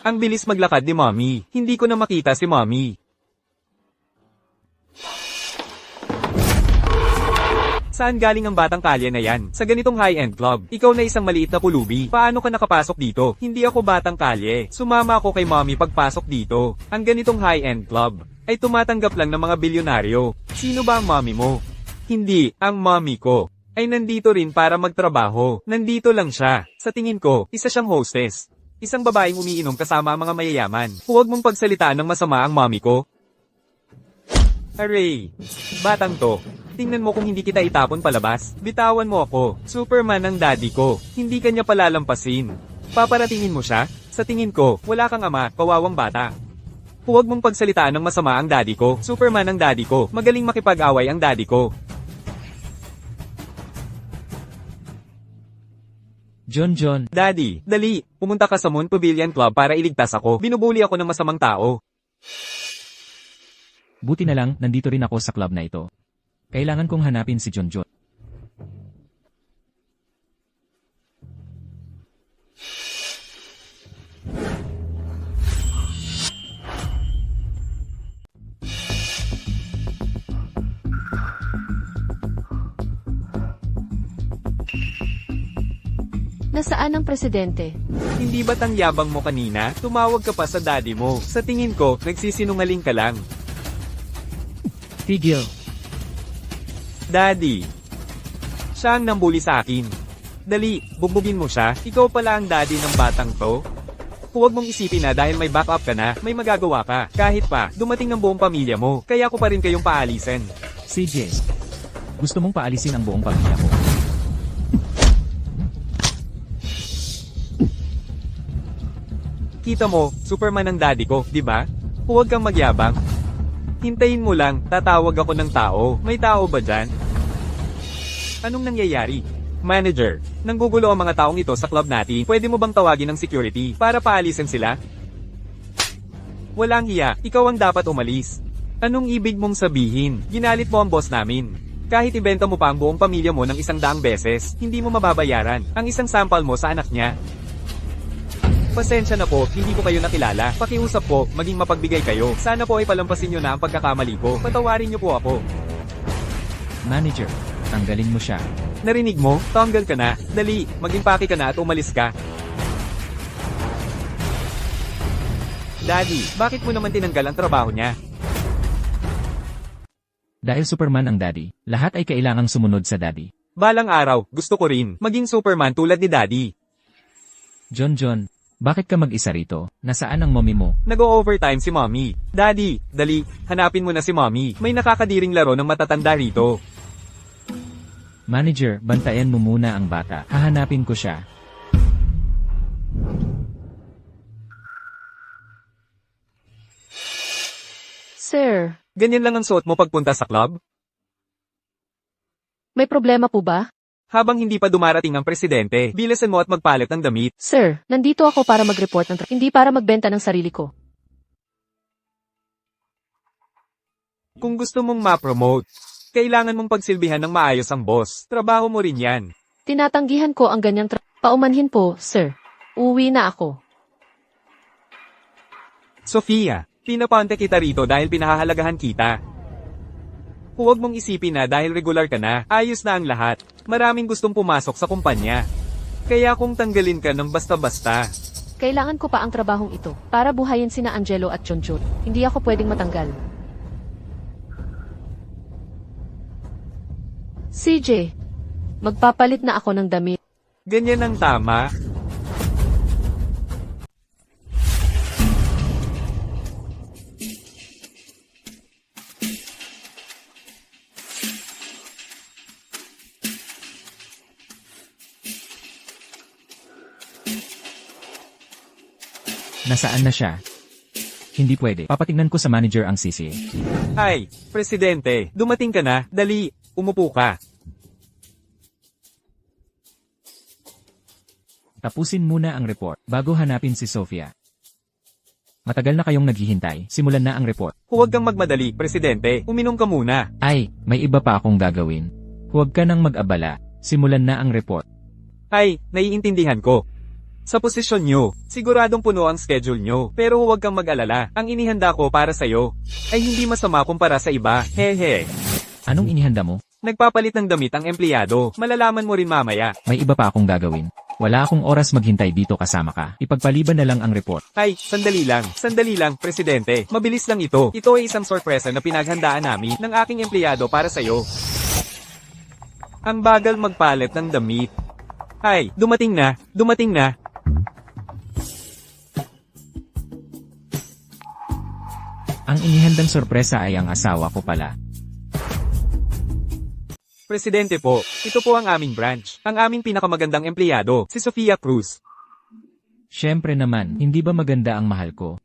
Ang bilis maglakad ni mommy. Hindi ko na makita si mommy. Saan galing ang batang kalye na yan? Sa ganitong high-end club. Ikaw na isang maliit na pulubi. Paano ka nakapasok dito? Hindi ako batang kalye. Sumama ako kay mommy pagpasok dito. Ang ganitong high-end club ay tumatanggap lang ng mga bilyonaryo. Sino ba ang mommy mo? Hindi, ang mommy ko ay nandito rin para magtrabaho. Nandito lang siya. Sa tingin ko, isa siyang hostess. Isang babaeng umiinom kasama ang mga mayayaman. Huwag mong pagsalitaan ng masama ang mommy ko. Aray, batang to. Tingnan mo kung hindi kita itapon palabas. Bitawan mo ako. Superman ang daddy ko. Hindi kanya palalampasin. Paparatingin mo siya? Sa tingin ko, wala kang ama, kawawang bata. Huwag mong pagsalitaan ng masama ang daddy ko. Superman ang daddy ko. Magaling makipag-away ang daddy ko. John, Daddy, dali. Pumunta ka sa Moon Pavilion Club para iligtas ako. Binubuli ako ng masamang tao. buti na lang, nandito rin ako sa club na ito. Kailangan kong hanapin si John. Nasaan ang presidente? Hindi ba't ang yabang mo kanina? Tumawag ka pa sa daddy mo. Sa tingin ko, nagsisinungaling ka lang. Tigil. Daddy. Siya ang nambuli sa akin. Dali, bugbugin mo siya. Ikaw pala ang daddy ng batang to. Huwag mong isipin na dahil may backup ka na, may magagawa ka. Kahit pa, dumating ng buong pamilya mo. Kaya ko pa rin kayong paalisin. CJ, gusto mong paalisin ang buong pamilya ko. Kita mo, Superman ang daddy ko, di ba? Huwag kang magyabang. Hintayin mo lang, tatawag ako ng tao. May tao ba dyan? Anong nangyayari? Manager, nanggugulo ang mga taong ito sa club natin. Pwede mo bang tawagin ng security para paalisin sila? Walang hiya, ikaw ang dapat umalis. Anong ibig mong sabihin? Ginalit mo ang boss namin. Kahit ibenta mo pa ang buong pamilya mo ng 100 beses, hindi mo mababayaran ang isang sample mo sa anak niya. Pasensya na po, hindi ko kayo nakilala. Pakiusap po, maging mapagbigay kayo. Sana po ay palampasin nyo na ang pagkakamali ko. Patawarin nyo po ako. Manager, tanggalin mo siya. Narinig mo? Tanggal ka na. Dali, mag-impake ka na at umalis ka. Daddy, bakit mo naman tinanggal ang trabaho niya? Dahil Superman ang daddy, lahat ay kailangang sumunod sa daddy. Balang araw, gusto ko rin maging Superman tulad ni Daddy. John, bakit ka mag-isa rito? Nasaan ang mommy mo? Nag-o-overtime si Mommy. Daddy, dali, hanapin mo na si Mommy. May nakakadiring laro ng matatanda rito. Manager, bantayan mo muna ang bata. Hahanapin ko siya. Sir, Ganyan lang ang suot mo pagpunta sa club? may problema po ba? Habang hindi pa dumarating ang presidente, bilisan mo at magpalit ng damit. Sir, nandito ako para mag-report ng hindi para magbenta ng sarili ko. Kung gusto mong ma-promote, kailangan mong pagsilbihan ng maayos ang boss. Trabaho mo rin yan. Tinatanggihan ko ang ganyang paumanhin po, sir. Uwi na ako. Sofia, pinapante kita rito dahil pinahahalagahan kita. Huwag mong isipin na dahil regular ka na, ayos na ang lahat. Maraming gustong pumasok sa kumpanya. Kaya kung tanggalin ka ng basta-basta, Kailangan ko pa ang trabahong ito para buhayin sina Angelo at Junjun. Hindi ako pwedeng matanggal. CJ, magpapalit na ako ng damit. ganyan ang tama. Nasaan na siya? Hindi pwede. Papatingnan ko sa manager ang sisi. Ay, presidente, dumating ka na, dali, umupo ka. Tapusin muna ang report bago hanapin si Sofia. Matagal na kayong naghihintay. Simulan na ang report. Huwag kang magmadali, presidente, uminom ka muna. Ay, may iba pa akong gagawin. Huwag ka nang mag-abala. Simulan na ang report. Ay, naiintindihan ko. Sa posisyon nyo, siguradong puno ang schedule nyo, pero huwag kang mag-alala, ang inihanda ko para sa'yo ay hindi masama kumpara sa iba, hehe. Anong inihanda mo? Nagpapalit ng damit ang empleyado, malalaman mo rin mamaya. May iba pa akong gagawin. Wala akong oras maghintay dito kasama ka. Ipagpaliban na lang ang report. Ay, sandali lang, presidente, mabilis lang ito. Ito ay isang sorpresa na pinaghandaan namin ng aking empleyado para sa'yo. Ang bagal magpalit ng damit. Ay, dumating na. Ang inihandang sorpresa ay ang asawa ko pala. Presidente po, ito po ang aming branch. Ang aming pinakamagandang empleyado, si Sofia Cruz. Siyempre naman, hindi ba maganda ang mahal ko?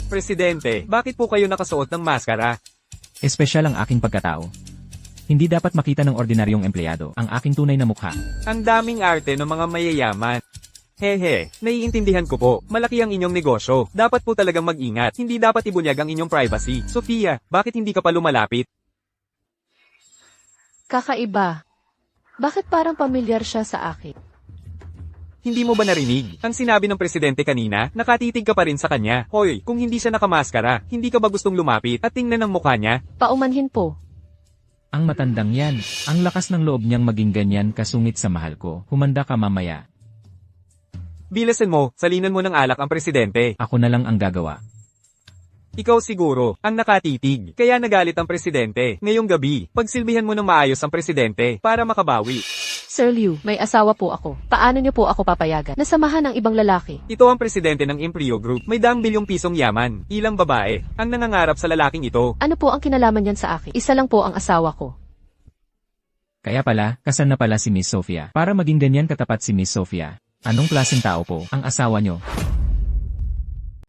Presidente, bakit po kayo nakasuot ng maskara? Espesyal ang aking pagkatao. Hindi dapat makita ng ordinaryong empleyado ang aking tunay na mukha. Ang daming arte ng mga mayayaman. Hehe, naiintindihan ko po, malaki ang inyong negosyo. Dapat po talagang mag-ingat, hindi dapat ibunyag ang inyong privacy. Sofia, bakit hindi ka pa lumalapit? Kakaiba. Bakit parang pamilyar siya sa akin? Hindi mo ba narinig? Ang sinabi ng presidente kanina, nakatitig ka pa rin sa kanya. Hoy, kung hindi siya nakamaskara, hindi ka ba gustong lumapit at tingnan ang mukha niya? Paumanhin po. Ang matandang yan, ang lakas ng loob niyang maging ganyan kasungit sa mahal ko. Humanda ka mamaya. Bilasan mo, salinan mo ng alak ang presidente. Ako na lang ang gagawa. Ikaw siguro, ang nakatitig. Kaya nagalit ang presidente. Ngayong gabi, pagsilbihan mo ng maayos ang presidente para makabawi. Sir Liu, may asawa po ako. Paano niyo po ako papayagan? Nasamahan ng ibang lalaki. Ito ang presidente ng Imperio Group. May 2 bilyong pisong yaman. Ilang babae ang nangangarap sa lalaking ito. Ano po ang kinalaman niyan sa akin? Isa lang po ang asawa ko. Kaya pala, kasal na pala si Miss Sophia. Para maging ganyan katapat si Miss Sophia. Anong klaseng tao po ang asawa nyo?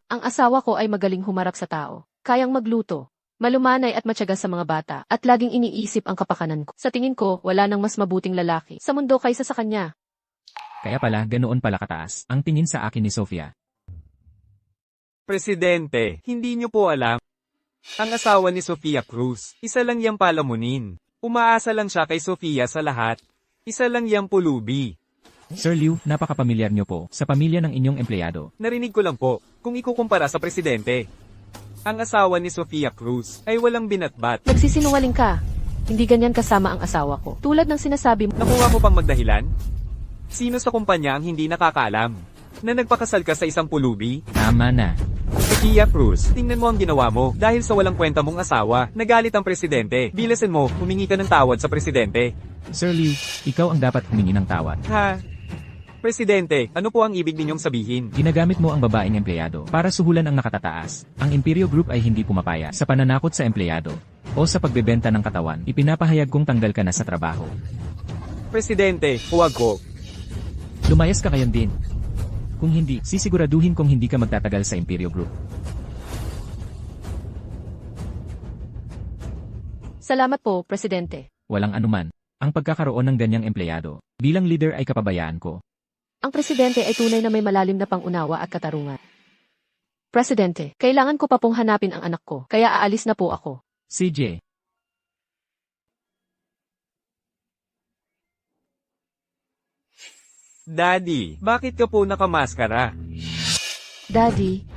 Ang asawa ko ay magaling humarap sa tao. Kayang magluto. Malumanay at matyaga sa mga bata, at laging iniisip ang kapakanan ko. Sa tingin ko, wala nang mas mabuting lalaki sa mundo kaysa sa kanya. Kaya pala, ganoon pala kataas ang tingin sa akin ni Sophia. Presidente, hindi niyo po alam. Ang asawa ni Sofia Cruz, isa lang yang palamunin. Umaasa lang siya kay Sofia sa lahat. Isa lang yang pulubi. Sir Liu, napakapamilyar nyo po sa pamilya ng inyong empleyado. Narinig ko lang po, kung ikukumpara sa presidente. Ang asawa ni Sofia Cruz ay walang binatbat. Nagsisinungaling ka. Hindi ganyan kasama ang asawa ko. Tulad ng sinasabi mo. Nakuha mo pang magdahilan? Sino sa kumpanya ang hindi nakakaalam na nagpakasal ka sa isang pulubi? Tama na. Sofia Cruz, tingnan mo ang ginawa mo dahil sa walang kwenta mong asawa. Nagalit ang presidente. Bilasin mo, humingi ka ng tawad sa presidente. Sir Liu, ikaw ang dapat humingi ng tawad. Ha? Presidente, ano po ang ibig ninyong sabihin? Ginagamit mo ang babaeng empleyado para suhulan ang nakatataas. Ang Imperio Group ay hindi pumapaya sa pananakot sa empleyado o sa pagbebenta ng katawan. Ipinapahayag kong tanggal ka na sa trabaho. Presidente, huwag ko. Lumayas ka ngayon din. Kung hindi, sisiguraduhin kong hindi ka magtatagal sa Imperio Group. Salamat po, Presidente. Walang anuman. Ang pagkakaroon ng ganyang empleyado bilang leader ay kapabayaan ko. Ang Presidente ay tunay na may malalim na pangunawa at katarungan. Presidente, kailangan ko pa pong hanapin ang anak ko, kaya aalis na po ako. CJ. Daddy, bakit ka po nakamaskara? Daddy.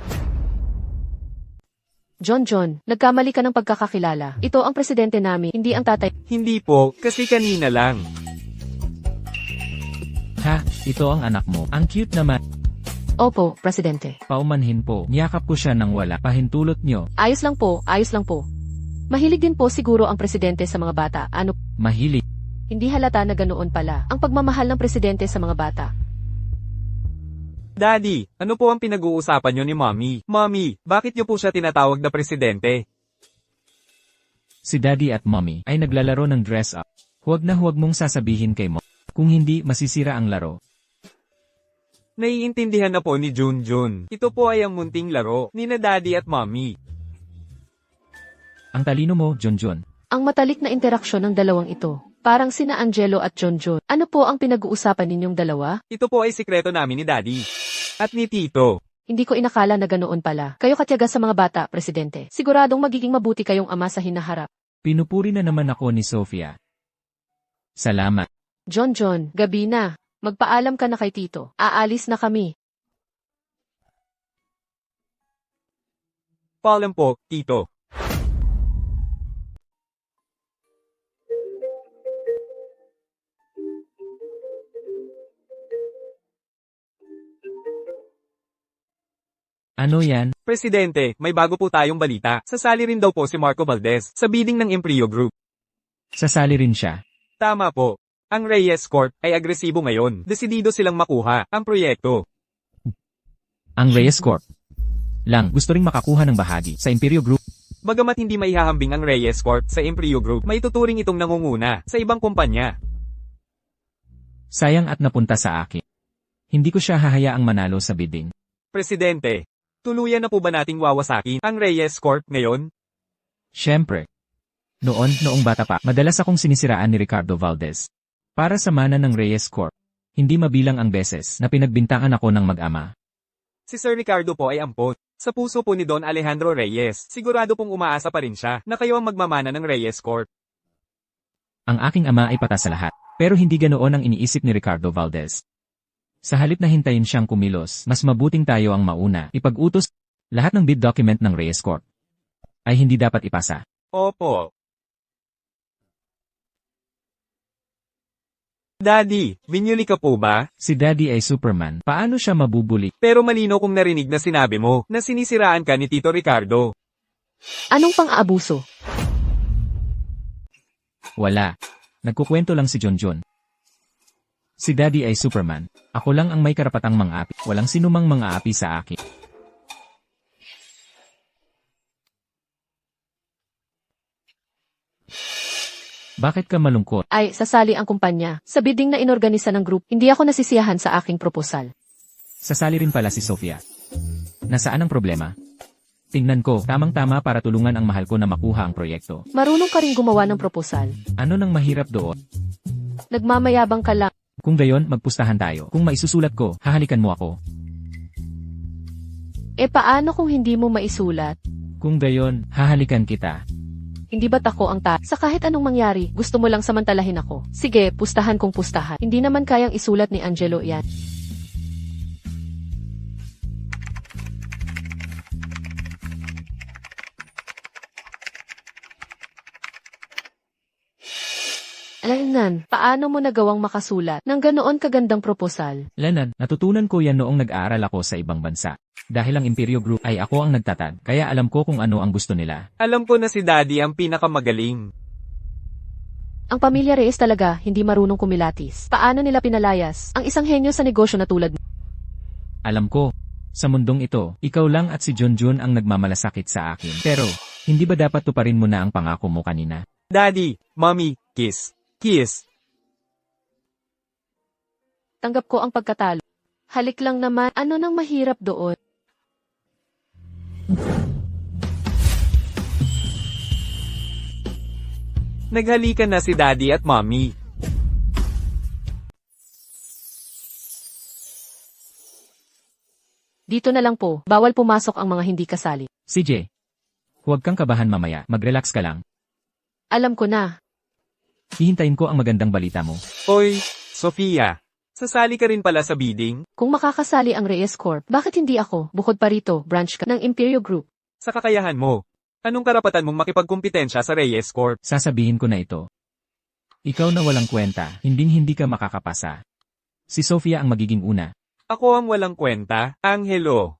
John, nagkamali ka ng pagkakakilala. Ito ang presidente namin, hindi ang tatay. Hindi po, kasi kanina lang. Ha, ito ang anak mo. Ang cute naman. Opo, Presidente. Paumanhin po. Niyakap ko siya nang wala. Pahintulot nyo. Ayos lang po, ayos lang po. Mahilig din po siguro ang presidente sa mga bata. Ano, Mahilig. hindi halata na ganoon pala ang pagmamahal ng presidente sa mga bata. Daddy, ano po ang pinag-uusapan nyo ni Mommy? Mommy, bakit nyo po siya tinatawag na presidente? Si Daddy at Mommy ay naglalaro ng dress up. Huwag na huwag mong sasabihin kay Mom. Kung hindi, masisira ang laro. Naiintindihan na po ni Junjun. Ito po ay ang munting laro ni na Daddy at Mommy. Ang talino mo, Junjun. Ang matalik na interaksyon ng dalawang ito. Parang sina Angelo at John. Ano po ang pinag-uusapan ninyong dalawa? Ito po ay sikreto namin ni Daddy. At ni Tito. Hindi ko inakala na ganoon pala. Kayo katyaga sa mga bata, Presidente. Siguradong magiging mabuti kayong ama sa hinaharap. Pinupuri na naman ako ni Sophia. Salamat. John, gabi na. Magpaalam ka na kay Tito. Aalis na kami. Paalam po, Tito. Ano yan? Presidente, may bago po tayong balita. Sasali rin daw po si Marco Valdez sa bidding ng Imperio Group. Sasali rin siya. Tama po. Ang Reyes Corp ay agresibo ngayon. Desidido silang makuha ang proyekto. Ang Reyes Corp lang gusto ring makakuha ng bahagi sa Imperio Group. Bagamat hindi maihahambing ang Reyes Corp sa Imperio Group, may tuturing itong nangunguna sa ibang kumpanya. Sayang at napunta sa akin. Hindi ko siya hahayaang manalo sa bidding. Presidente, tuluyan na po ba nating wawasakin ang Reyes Corp ngayon? Siyempre. Noong bata pa, madalas akong sinisiraan ni Ricardo Valdez. Para sa mana ng Reyes Corp. Hindi mabilang ang beses na pinagbintangan ako ng mag-ama. Si Sir Ricardo po ay ampot. Sa puso po ni Don Alejandro Reyes, sigurado pong umaasa pa rin siya na kayo ang magmamana ng Reyes Corp. Ang aking ama ay patas sa lahat, pero hindi ganoon ang iniisip ni Ricardo Valdez. Sa halip na hintayin siyang kumilos, mas mabuting tayo ang mauna, ipag-utos, lahat ng bid document ng Reyes Corp ay hindi dapat ipasa. Opo. Daddy, binyuli ka po ba? Si Daddy ay Superman, paano siya mabubuli? Pero malino kong narinig na sinabi mo na sinisiraan ka ni Tito Ricardo. Anong pang-aabuso? Wala. Nagkukwento lang si Junjun. Si Daddy ay Superman. Ako lang ang may karapatang mang-api. Walang sinumang mang-aapi sa akin. Bakit ka malungkot? Ay, sasali ang kumpanya. Sa bidding na inorganisa ng group, hindi ako nasisiyahan sa aking proposal. Sasali rin pala si Sofia. Nasaan ang problema? Tingnan ko, tamang-tama para tulungan ang mahal ko na makuha ang proyekto. Marunong ka rin gumawa ng proposal. Ano nang mahirap doon? Nagmamayabang ka lang. Kung gayon, magpustahan tayo. Kung maisusulat ko, hahalikan mo ako. E paano kung hindi mo maisulat? Kung gayon, hahalikan kita. Hindi ba't ako ang sa kahit anong mangyari, gusto mo lang samantalahin ako. Sige, pustahan kung pustahan. Hindi naman kayang isulat ni Angelo yan. Alam paano mo nagawang makasulat ng ganoon kagandang proposal? Leonard, natutunan ko yan noong nag-aaral ako sa ibang bansa. Dahil ang Imperio Group ay ako ang nagtatag, kaya alam ko kung ano ang gusto nila. Alam ko na si Daddy ang pinakamagaling. Ang pamilya Reyes talaga hindi marunong kumilatis. Paano nila pinalayas ang isang henyo sa negosyo na tulad mo? Alam ko, sa mundong ito, ikaw lang at si Junjun ang nagmamalasakit sa akin. Pero, hindi ba dapat tuparin mo na ang pangako mo kanina? Daddy, Mommy, kiss. Kiss. Tanggap ko ang pagkatalo. Halik lang naman, ano nang mahirap doon? Naghalikan na si Daddy at Mommy. Dito na lang po, bawal pumasok ang mga hindi kasali. CJ, huwag kang kabahan mamaya, mag-relax ka lang. Alam ko na. Hihintayin ko ang magandang balita mo. Oy, Sofia. Sasali ka rin pala sa bidding? Kung makakasali ang Reyes Corp, bakit hindi ako? Bukod pa rito, branch ka ng Imperio Group. Sa kakayahan mo. Anong karapatan mong makipagkumpetensya sa Reyes Corp? Sasabihin ko na ito. Ikaw na walang kwenta, hindi ka makakapasa. Si Sofia ang magiging una. Ako ang walang kwenta, Angelo.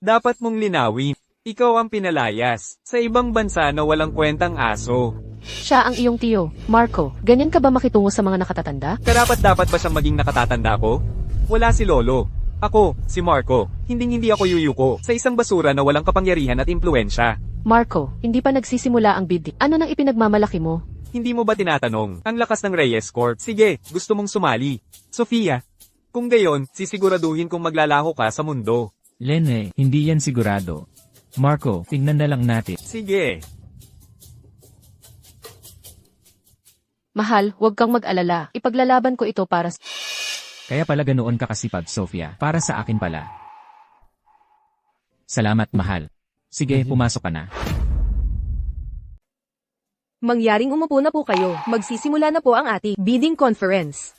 Dapat mong linawin. Ikaw ang pinalayas. Sa ibang bansa na walang kwentang aso. Siya ang iyong tiyo, Marco. Ganyan ka ba makitungo sa mga nakatatanda? Karapat-dapat ba siyang maging nakatatanda ko? Wala si Lolo. Ako, si Marco. Hindi ako yuyuko sa isang basura na walang kapangyarihan at impluensya. Marco, hindi pa nagsisimula ang bidding. Ano nang ipinagmamalaki mo? Hindi mo ba tinatanong? Ang lakas ng Reyes Corp. Sige, gusto mong sumali. Sofia. Kung gayon, sisiguraduhin kong maglalaho ka sa mundo. Lene, hindi yan sigurado. Marco, tingnan na lang natin. Sige. Mahal, huwag kang mag-alala. Ipaglalaban ko ito para sa... Kaya pala ganoon ka kasipag, Sofia. Para sa akin pala. Salamat, mahal. Sige, pumasok ka na. Mangyaring umupo na po kayo. Magsisimula na po ang ating bidding conference.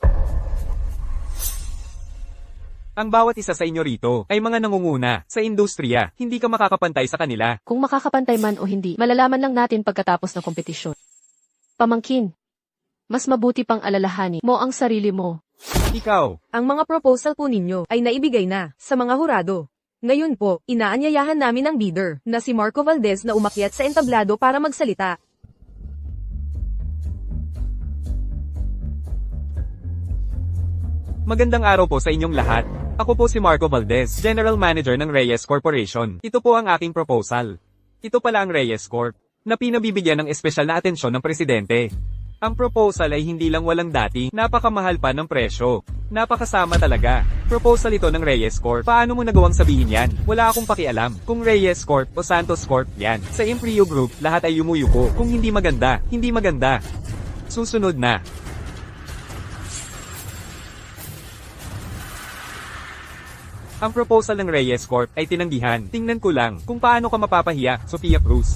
Ang bawat isa sa inyo rito ay mga nangunguna sa industriya. Hindi ka makakapantay sa kanila. Kung makakapantay man o hindi, malalaman lang natin pagkatapos ng kompetisyon. Pamangkin, mas mabuti pang alalahanin mo ang sarili mo. Ikaw. Ang mga proposal po ninyo ay naibigay na sa mga hurado. Ngayon po, inaanyayahan namin ang bidder na si Marco Valdez na umakyat sa entablado para magsalita. Magandang araw po sa inyong lahat. Ako po si Marco Valdez, General Manager ng Reyes Corporation. Ito po ang aking proposal. Ito pala ang Reyes Corp, na pinabibigyan ng espesyal na atensyon ng presidente. Ang proposal ay hindi lang walang dati, napakamahal pa ng presyo. Napakasama talaga. Proposal ito ng Reyes Corp. Paano mo nagawang sabihin yan? Wala akong pakialam. Kung Reyes Corp o Santos Corp yan. Sa Imperio Group, lahat ay yumuyuko. Kung hindi maganda, hindi maganda. Susunod na. Ang proposal ng Reyes Corp ay tinanggihan. Tingnan ko lang kung paano ka mapapahiya, Sofia Cruz.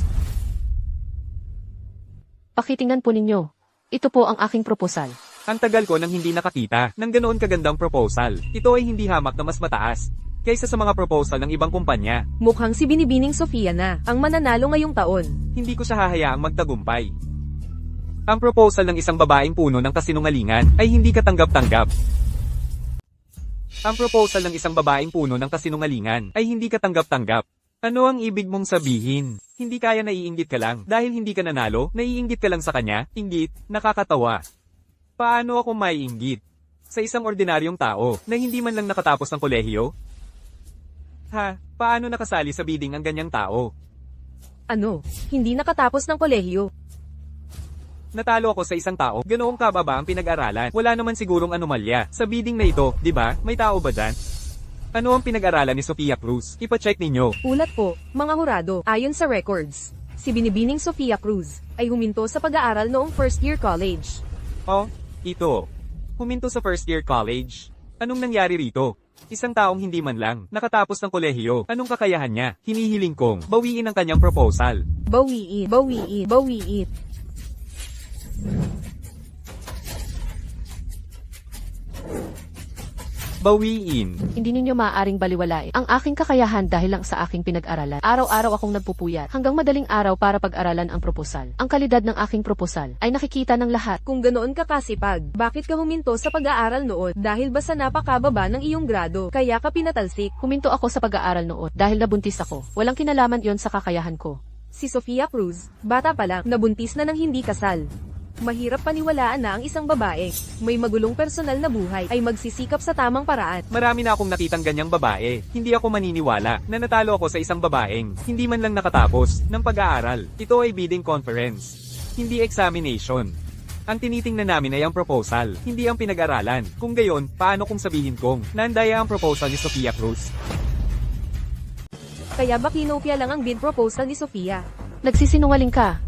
Pakitingnan po ninyo. Ito po ang aking proposal. Ang tagal ko nang hindi nakakita ng ganoon kagandang proposal. Ito ay hindi hamak na mas mataas kaysa sa mga proposal ng ibang kumpanya. Mukhang si Binibining Sofia na ang mananalo ngayong taon. Hindi ko siya hahayaang magtagumpay. Ang proposal ng isang babaeng puno ng kasinungalingan ay hindi katanggap-tanggap. Ang proposal ng isang babaeng puno ng kasinungalingan ay hindi katanggap-tanggap. Ano ang ibig mong sabihin? Hindi kaya naiinggit ka lang dahil hindi ka nanalo, naiinggit ka lang sa kanya? Inggit, nakakatawa. Paano ako maiinggit? Sa isang ordinaryong tao na hindi man lang nakatapos ng kolehiyo? Ha, paano nakasali sa bidding ang ganyang tao? Ano? Hindi nakatapos ng kolehiyo. Natalo ako sa isang tao, ganoong kababa ang pinag-aralan. Wala naman sigurong anomalya sa bidding na ito, di ba? May tao ba dyan? Ano ang pinag-aralan ni Sofia Cruz? Ipa-check ninyo. Ulat po, mga hurado, ayon sa records. Si binibining Sofia Cruz ay huminto sa pag-aaral noong first year college. Oh, ito. Huminto sa first year college. Anong nangyari rito? Isang taong hindi man lang nakatapos ng kolehiyo. Anong kakayahan niya? Hinihiling kong bawiin ang kanyang proposal. Bawiin, bawiin, bawiin. Bawiin. Hindi ninyo maaaring baliwalain ang aking kakayahan dahil lang sa aking pinag-aralan. Araw-araw akong nagpupuyat hanggang madaling araw para pag-aralan ang proposal. Ang kalidad ng aking proposal ay nakikita ng lahat. Kung ganoon ka kasipag, bakit ka huminto sa pag-aaral noon? Dahil ba sa napakababa ng iyong grado, kaya ka pinatalsik? Huminto ako sa pag-aaral noon dahil nabuntis ako. Walang kinalaman yon sa kakayahan ko. Si Sofia Cruz, bata pa lang, nabuntis na ng hindi kasal. Mahirap paniwalaan na ang isang babae, may magulong personal na buhay, ay magsisikap sa tamang paraan. Marami na akong nakitang ganyang babae. Hindi ako maniniwala na natalo ako sa isang babaeng hindi man lang nakatapos ng pag-aaral. Ito ay bidding conference, hindi examination. Ang tinitingnan namin ay ang proposal, hindi ang pinag-aralan. Kung gayon, paano kung sabihin kong nandaya ang proposal ni Sofia Cruz? Kaya ba kinopia lang ang bid proposal ni Sofia? Nagsisinungaling ka.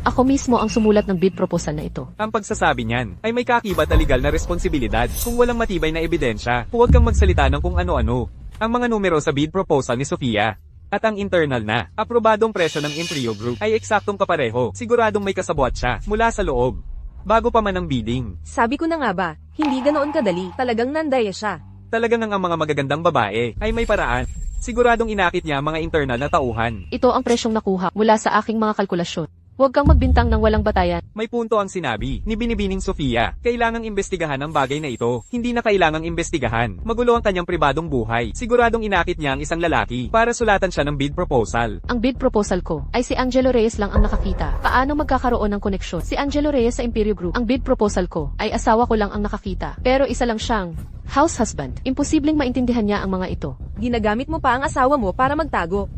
Ako mismo ang sumulat ng bid proposal na ito. Ang pagsasabi niyan ay may kakibat na legal na responsibilidad. Kung walang matibay na ebidensya, huwag kang magsalita ng kung ano-ano. Ang mga numero sa bid proposal ni Sofia at ang internal na aprobadong presyo ng Imperio Group ay eksaktong kapareho. Siguradong may kasabwat siya mula sa loob, bago pa man ang bidding. Sabi ko na nga ba, hindi ganoon kadali, talagang nandaya siya. Talagang ang mga magagandang babae ay may paraan. Siguradong inakit niya ang mga internal na tauhan. Ito ang presyong nakuha mula sa aking mga kalkulasyon. Huwag kang magbintang ng walang batayan. May punto ang sinabi ni Binibining Sofia. Kailangang imbestigahan ang bagay na ito. Hindi na kailangang imbestigahan. Magulo ang kanyang pribadong buhay. Siguradong inakit niya ang isang lalaki para sulatan siya ng bid proposal. Ang bid proposal ko ay si Angelo Reyes lang ang nakakita. Paano magkakaroon ng koneksyon si Angelo Reyes sa Imperio Group? Ang bid proposal ko ay asawa ko lang ang nakakita. Pero isa lang siyang house husband. Imposibleng maintindihan niya ang mga ito. Ginagamit mo pa ang asawa mo para magtago.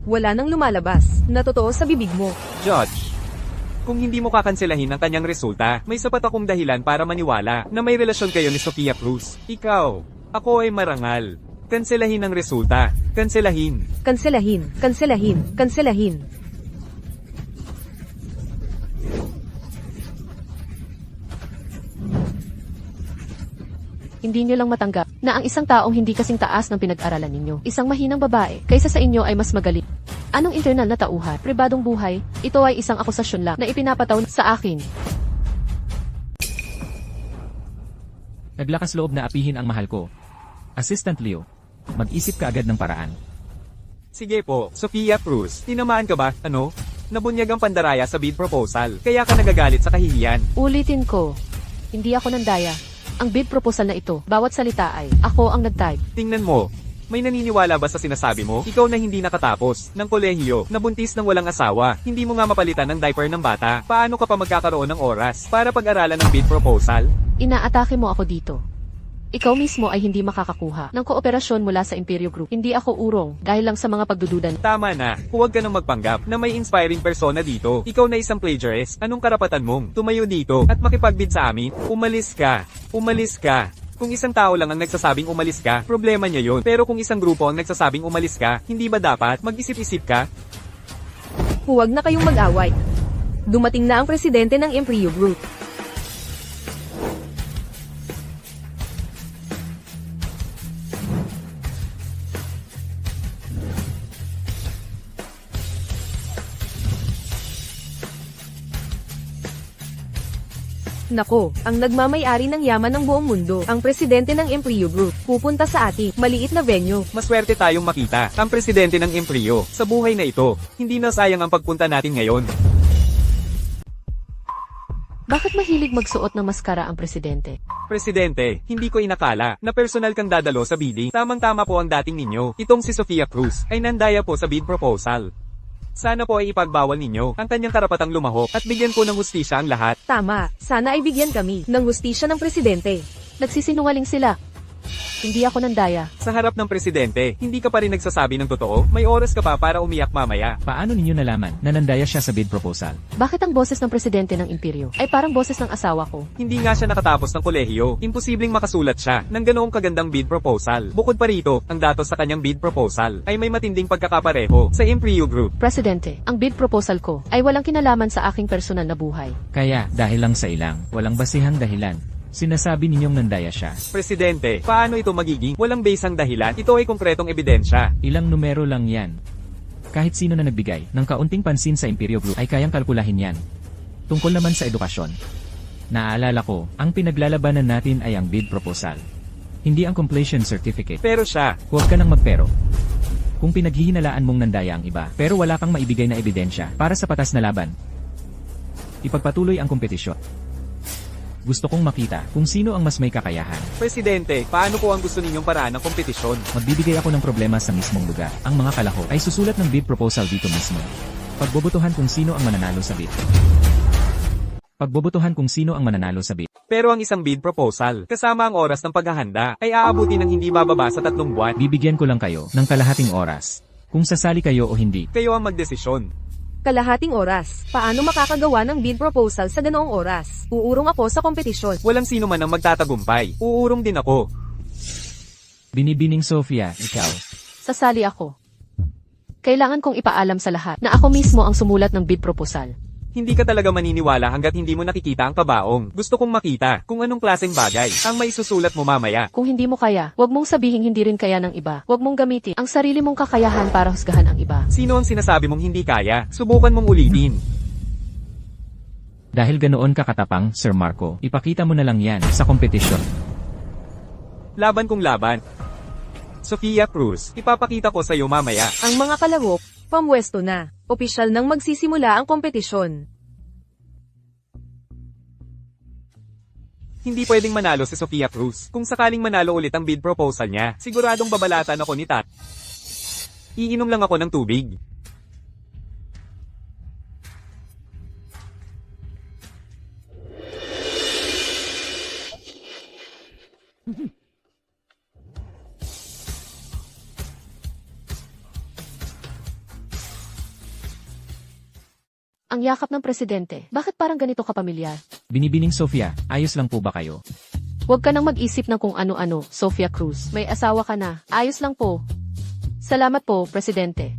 Wala nang lumalabas na totoo sa bibig mo. Judge, kung hindi mo kakanselahin ang kanyang resulta, may sapat akong dahilan para maniwala na may relasyon kayo ni Sofia Cruz. Ikaw, ako ay marangal. Kanselahin ang resulta. Kanselahin. Kanselahin, kanselahin, kanselahin. Hindi niyo lang matanggap na ang isang taong hindi kasing taas ng pinag-aralan ninyo, isang mahinang babae, kaysa sa inyo ay mas magaling. Anong internal na tauhan, pribadong buhay, ito ay isang akusasyon lang na ipinapataw sa akin. Naglakas loob na apihin ang mahal ko. Assistant Leo, mag-isip ka agad ng paraan. Sige po, Sofia Cruz, tinamaan ka ba? Ano? Nabunyag ang pandaraya sa bid proposal, kaya ka nagagalit sa kahihiyan. Ulitin ko, hindi ako nandaya. Ang bid proposal na ito, bawat salita ay, ako ang nag-type. Tingnan mo, may naniniwala ba sa sinasabi mo? Ikaw na hindi nakatapos ng kolehiyo, nabuntis ng walang asawa, hindi mo nga mapalitan ng diaper ng bata, paano ka pa magkakaroon ng oras para pag-aralan ng bid proposal? Inaatake mo ako dito. Ikaw mismo ay hindi makakakuha ng kooperasyon mula sa Imperio Group. Hindi ako urong dahil lang sa mga pagdududan. Tama na, huwag ka nang magpanggap na may inspiring persona dito. Ikaw na isang plagiarist, anong karapatan mong tumayo dito at makipagbid sa amin? Umalis ka. Umalis ka. Kung isang tao lang ang nagsasabing umalis ka, problema niya yun. Pero kung isang grupo ang nagsasabing umalis ka, hindi ba dapat mag-isip-isip ka? Huwag na kayong mag-away. Dumating na ang presidente ng Imperio Group. Nako, ang nagmamay-ari ng yaman ng buong mundo, ang presidente ng Imperio Group, pupunta sa ating maliit na venue. Maswerte tayong makita ang presidente ng Imperio sa buhay na ito. Hindi na sayang ang pagpunta natin ngayon. Bakit mahilig magsuot ng maskara ang presidente? Presidente, hindi ko inakala na personal kang dadalo sa bidding. Tamang-tama po ang dating ninyo. Itong si Sofia Cruz ay nandaya po sa bid proposal. Sana po ay ipagbawal ninyo ang kanyang karapatang lumahok at bigyan po ng hustisya ang lahat. Tama, sana ay bigyan kami ng hustisya ng presidente. Nagsisinungaling sila. Hindi ako nandaya. Sa harap ng presidente, hindi ka pa rin nagsasabi ng totoo? May oras ka pa para umiyak mamaya. Paano ninyo nalaman na nandaya siya sa bid proposal? Bakit ang boses ng presidente ng imperyo ay parang boses ng asawa ko? Hindi nga siya nakatapos ng kolehiyo. Imposibleng makasulat siya ng ganoong kagandang bid proposal. Bukod pa rito, ang datos sa kanyang bid proposal ay may matinding pagkakapareho sa Imperio Group. Presidente, ang bid proposal ko ay walang kinalaman sa aking personal na buhay. Kaya, dahil lang sa ilang, walang basihang dahilan, sinasabi ninyong nandaya siya. Presidente, paano ito magiging walang basang dahilan? Ito ay konkretong ebidensya. Ilang numero lang yan. Kahit sino na nagbigay ng kaunting pansin sa Imperio Group ay kayang kalkulahin yan. Tungkol naman sa edukasyon. Naaalala ko, ang pinaglalabanan natin ay ang bid proposal. Hindi ang completion certificate. Pero siya, Huwag ka nang magpero. Kung pinaghihinalaan mong nandaya ang iba, pero wala kang maibigay na ebidensya para sa patas na laban, ipagpatuloy ang kompetisyon. Gusto kong makita kung sino ang mas may kakayahan. Presidente, paano po ang gusto ninyong paraan ng kompetisyon? Magbibigay ako ng problema sa mismong lugar. Ang mga kalahok ay susulat ng bid proposal dito mismo. Pagbobotohan kung sino ang mananalo sa bid. Pagbobotohan kung sino ang mananalo sa bid. Pero ang isang bid proposal, kasama ang oras ng paghahanda, ay aabuti ng hindi bababa sa 3 buwan. Bibigyan ko lang kayo ng kalahating oras. Kung sasali kayo o hindi. Kayo ang magdesisyon. Kalahating oras. Paano makakagawa ng bid proposal sa ganoong oras? Uurong ako sa kompetisyon. Walang sino man ang magtatagumpay. Uurong din ako. Binibining Sofia, ikaw. Sasali ako. Kailangan kong ipaalam sa lahat na ako mismo ang sumulat ng bid proposal. Hindi ka talaga maniniwala hanggat hindi mo nakikita ang pabaong. Gusto kong makita kung anong klaseng bagay ang maisusulat mo mamaya. Kung hindi mo kaya, huwag mong sabihin hindi rin kaya ng iba. Huwag mong gamitin ang sarili mong kakayahan para husgahan ang iba. Sino ang sinasabi mong hindi kaya? Subukan mong ulitin. Dahil ganoon ka katapang, Sir Marco, ipakita mo na lang yan sa kompetisyon. Laban kong laban. Sofia Cruz, ipapakita ko sa iyo mamaya. Ang mga kalahok, pamwesto na. Opisyal nang magsisimula ang kompetisyon. Hindi pwedeng manalo si Sofia Cruz. Kung sakaling manalo ulit ang bid proposal niya, siguradong babalatan ako ni Tat. Iinom lang ako ng tubig. Ang yakap ng presidente, bakit parang ganito kapamilyar? Binibining Sofia, ayos lang po ba kayo? Huwag ka nang mag-isip ng kung ano-ano, Sofia Cruz. May asawa ka na. Ayos lang po. Salamat po, presidente.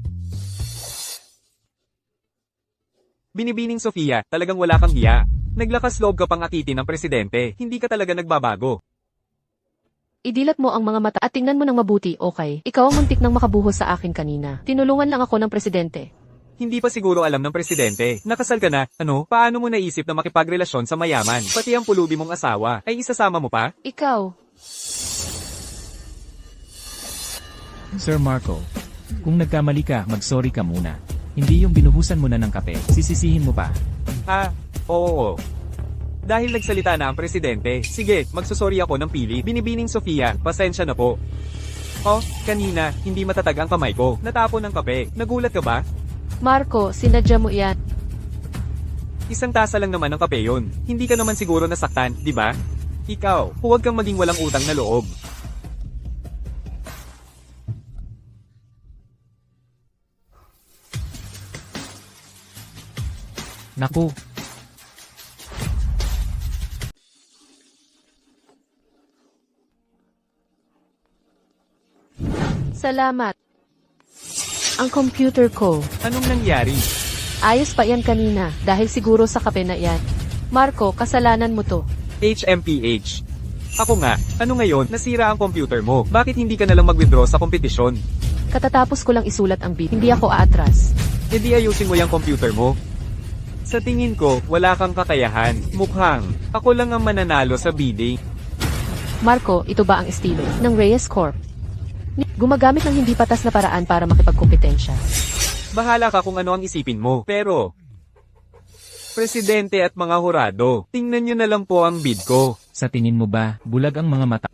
Binibining Sofia, talagang wala kang hiya. Naglakas loob ka pang akitin ng presidente, hindi ka talaga nagbabago. Idilat mo ang mga mata at tingnan mo ng mabuti, okay? Ikaw ang muntik nang makabuhos sa akin kanina. Tinulungan lang ako ng presidente. Hindi pa siguro alam ng presidente. Nakasal ka na, ano? Paano mo naisip na makipagrelasyon sa mayaman? Pati ang pulubi mong asawa, ay isasama mo pa? Ikaw, Sir Marco, kung nagkamali ka, mag-sorry ka muna. Hindi yung binuhusan mo na ng kape, sisisihin mo pa. Oo. Dahil nagsalita na ang presidente, sige, magsusorry ako ng pili. Binibining Sofia, pasensya na po. Oh, kanina, hindi matatag ang kamay ko. Natapon ng kape. Nagulat ka ba? Marco, sinadya mo yan. Isang tasa lang naman ng kape yun. Hindi ka naman siguro nasaktan, di ba? Ikaw, huwag kang maging walang utang na loob. Naku, Salamat. Ang computer ko. Anong nangyari? Ayos pa yan kanina, dahil siguro sa kape na yan. Marco, kasalanan mo to. HMPH. Ako nga, ano ngayon, nasira ang computer mo? Bakit hindi ka nalang mag-withdraw sa kompetisyon? Katatapos ko lang isulat ang bid, hindi ako aatras. E di ayusin mo yung computer mo. Sa tingin ko, wala kang kakayahan. Mukhang, ako lang ang mananalo sa bidding. Marco, ito ba ang estilo ng Reyes Corp? Gumagamit ng hindi patas na paraan para makipagkompetensya. Bahala ka kung ano ang isipin mo. Pero, Presidente at mga hurado, tingnan nyo na lang po ang bid ko. Sa tingin mo ba, bulag ang mga mata?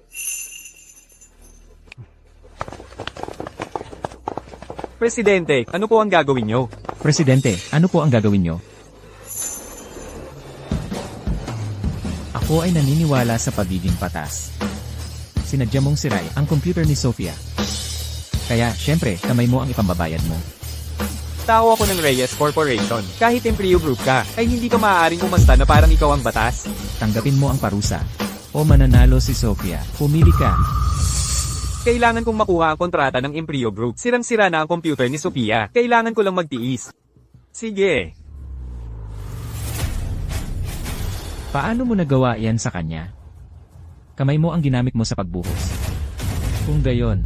Presidente, ano po ang gagawin nyo? Presidente, ano po ang gagawin nyo? Ako ay naniniwala sa pagiging patas. Sinadya mong siray ang computer ni Sofia. Kaya, syempre, kamay mo ang ipambabayad mo. Tao ako ng Reyes Corporation. Kahit Empleo Group ka, ay hindi ka maaaring umasta na parang ikaw ang batas. Tanggapin mo ang parusa. O mananalo si Sofia. Pumili ka. Kailangan kong makuha ang kontrata ng Empleo Group. Sirang-sira na ang computer ni Sofia. Kailangan ko lang magtiis. Sige. Paano mo nagawa yan sa kanya? Kamay mo ang ginamit mo sa pagbuhos. Kung gayon,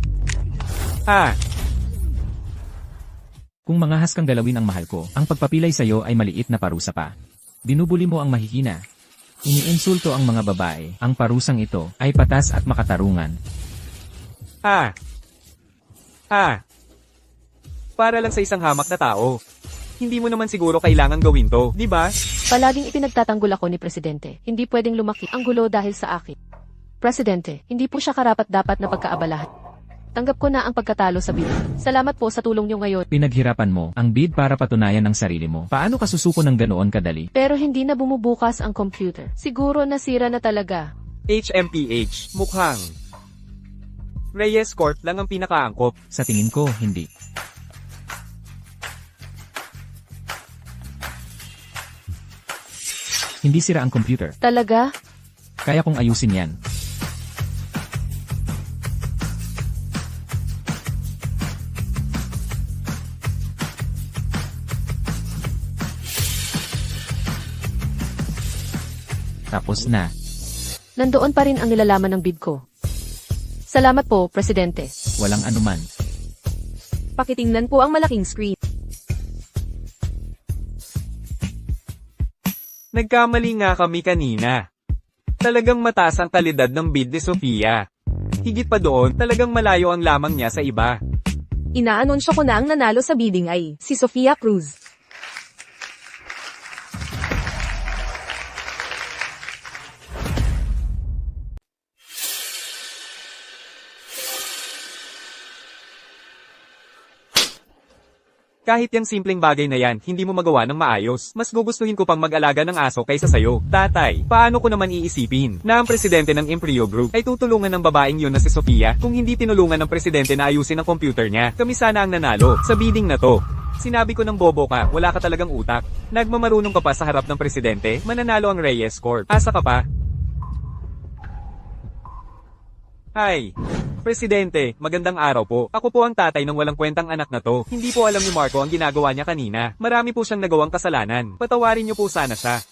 kung mangahas kang galawin ang mahal ko, ang pagpapilay sa'yo ay maliit na parusa pa. Dinubuli mo ang mahihina. Iniinsulto ang mga babae. Ang parusang ito ay patas at makatarungan. Para lang sa isang hamak na tao. Hindi mo naman siguro kailangan gawin to, di ba? Palaging ipinagtatanggol ako ni Presidente. Hindi pwedeng lumaki ang gulo dahil sa akin. Presidente, hindi po siya karapat-dapat na pagkaabalahan. Tanggap ko na ang pagkatalo sa bid. Salamat po sa tulong niyo ngayon. Pinaghirapan mo ang bid para patunayan ang sarili mo. Paano ka susuko ng ganoon kadali? Pero hindi na bumubukas ang computer. Siguro nasira na talaga. HMPH, mukhang. Reyes Corp lang ang pinakaangkop. Sa tingin ko, hindi. Hindi sira ang computer. Talaga? Kaya kong ayusin yan. Tapos na. Nandoon pa rin ang nilalaman ng bid ko. Salamat po, Presidente. Walang anuman. Pakitingnan po ang malaking screen. Nagkamali nga kami kanina. Talagang mataas ang kalidad ng bid ni Sofia. Higit pa doon, talagang malayo ang lamang niya sa iba. Inaanunsyo ko na ang nanalo sa bidding ay si Sofia Cruz. Kahit yung simpleng bagay na yan, hindi mo magawa ng maayos. Mas gugustuhin ko pang mag-alaga ng aso kaysa sayo. Tatay, paano ko naman iisipin na ang presidente ng Empleo Group ay tutulungan ng babaeng yun na si Sofia kung hindi tinulungan ng presidente na ayusin ang computer niya? Kami sana ang nanalo sa bidding na to. Sinabi ko ng bobo ka, wala ka talagang utak. Nagmamarunong ka pa sa harap ng presidente, mananalo ang Reyes Corp. Asa ka pa? Hi. Presidente, magandang araw po. Ako po ang tatay ng walang kwentang anak na to. Hindi po alam ni Marco ang ginagawa niya kanina. Marami po siyang nagawang kasalanan. Patawarin niyo po sana siya.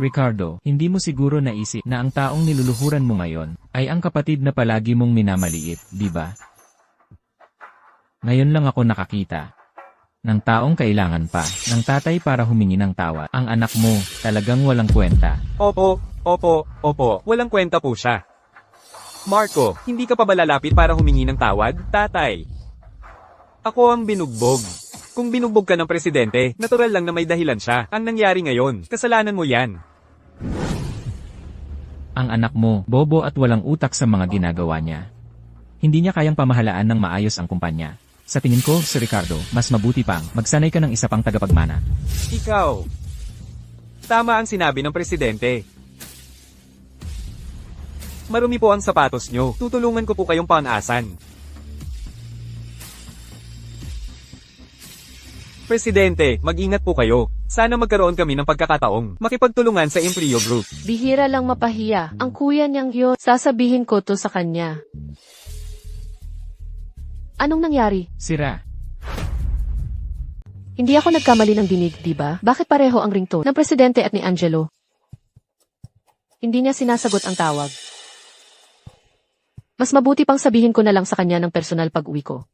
Ricardo, hindi mo siguro naisip na ang taong niluluhuran mo ngayon ay ang kapatid na palagi mong minamaliit, di ba? Ngayon lang ako nakakita ng taong kailangan pa ng tatay para humingi ng tawad. Ang anak mo talagang walang kwenta. Opo. Walang kwenta po siya. Marco, hindi ka pa ba lalapit para humingi ng tawad, tatay? Ako ang binugbog. Kung binugbog ka ng presidente, natural lang na may dahilan siya. Ang nangyari ngayon, kasalanan mo yan. Ang anak mo, bobo at walang utak sa mga ginagawa niya. Hindi niya kayang pamahalaan ng maayos ang kumpanya. Sa tingin ko, si Ricardo, mas mabuti pang magsanay ka ng isa pang tagapagmana. Ikaw. Tama ang sinabi ng presidente. Marumi po ang sapatos nyo. Tutulungan ko po kayong panasan. Presidente, mag-ingat po kayo. Sana magkaroon kami ng pagkakataong makipagtulungan sa Empleo Group. Bihira lang mapahiya. Ang kuya niyang yun. Sasabihin ko to sa kanya. Anong nangyari? Sira. Hindi ako nagkamali ng dinig, di ba? Bakit pareho ang ringtone ng Presidente at ni Angelo? Hindi niya sinasagot ang tawag. Mas mabuti pang sabihin ko na lang sa kanya ng personal pag-uwi ko.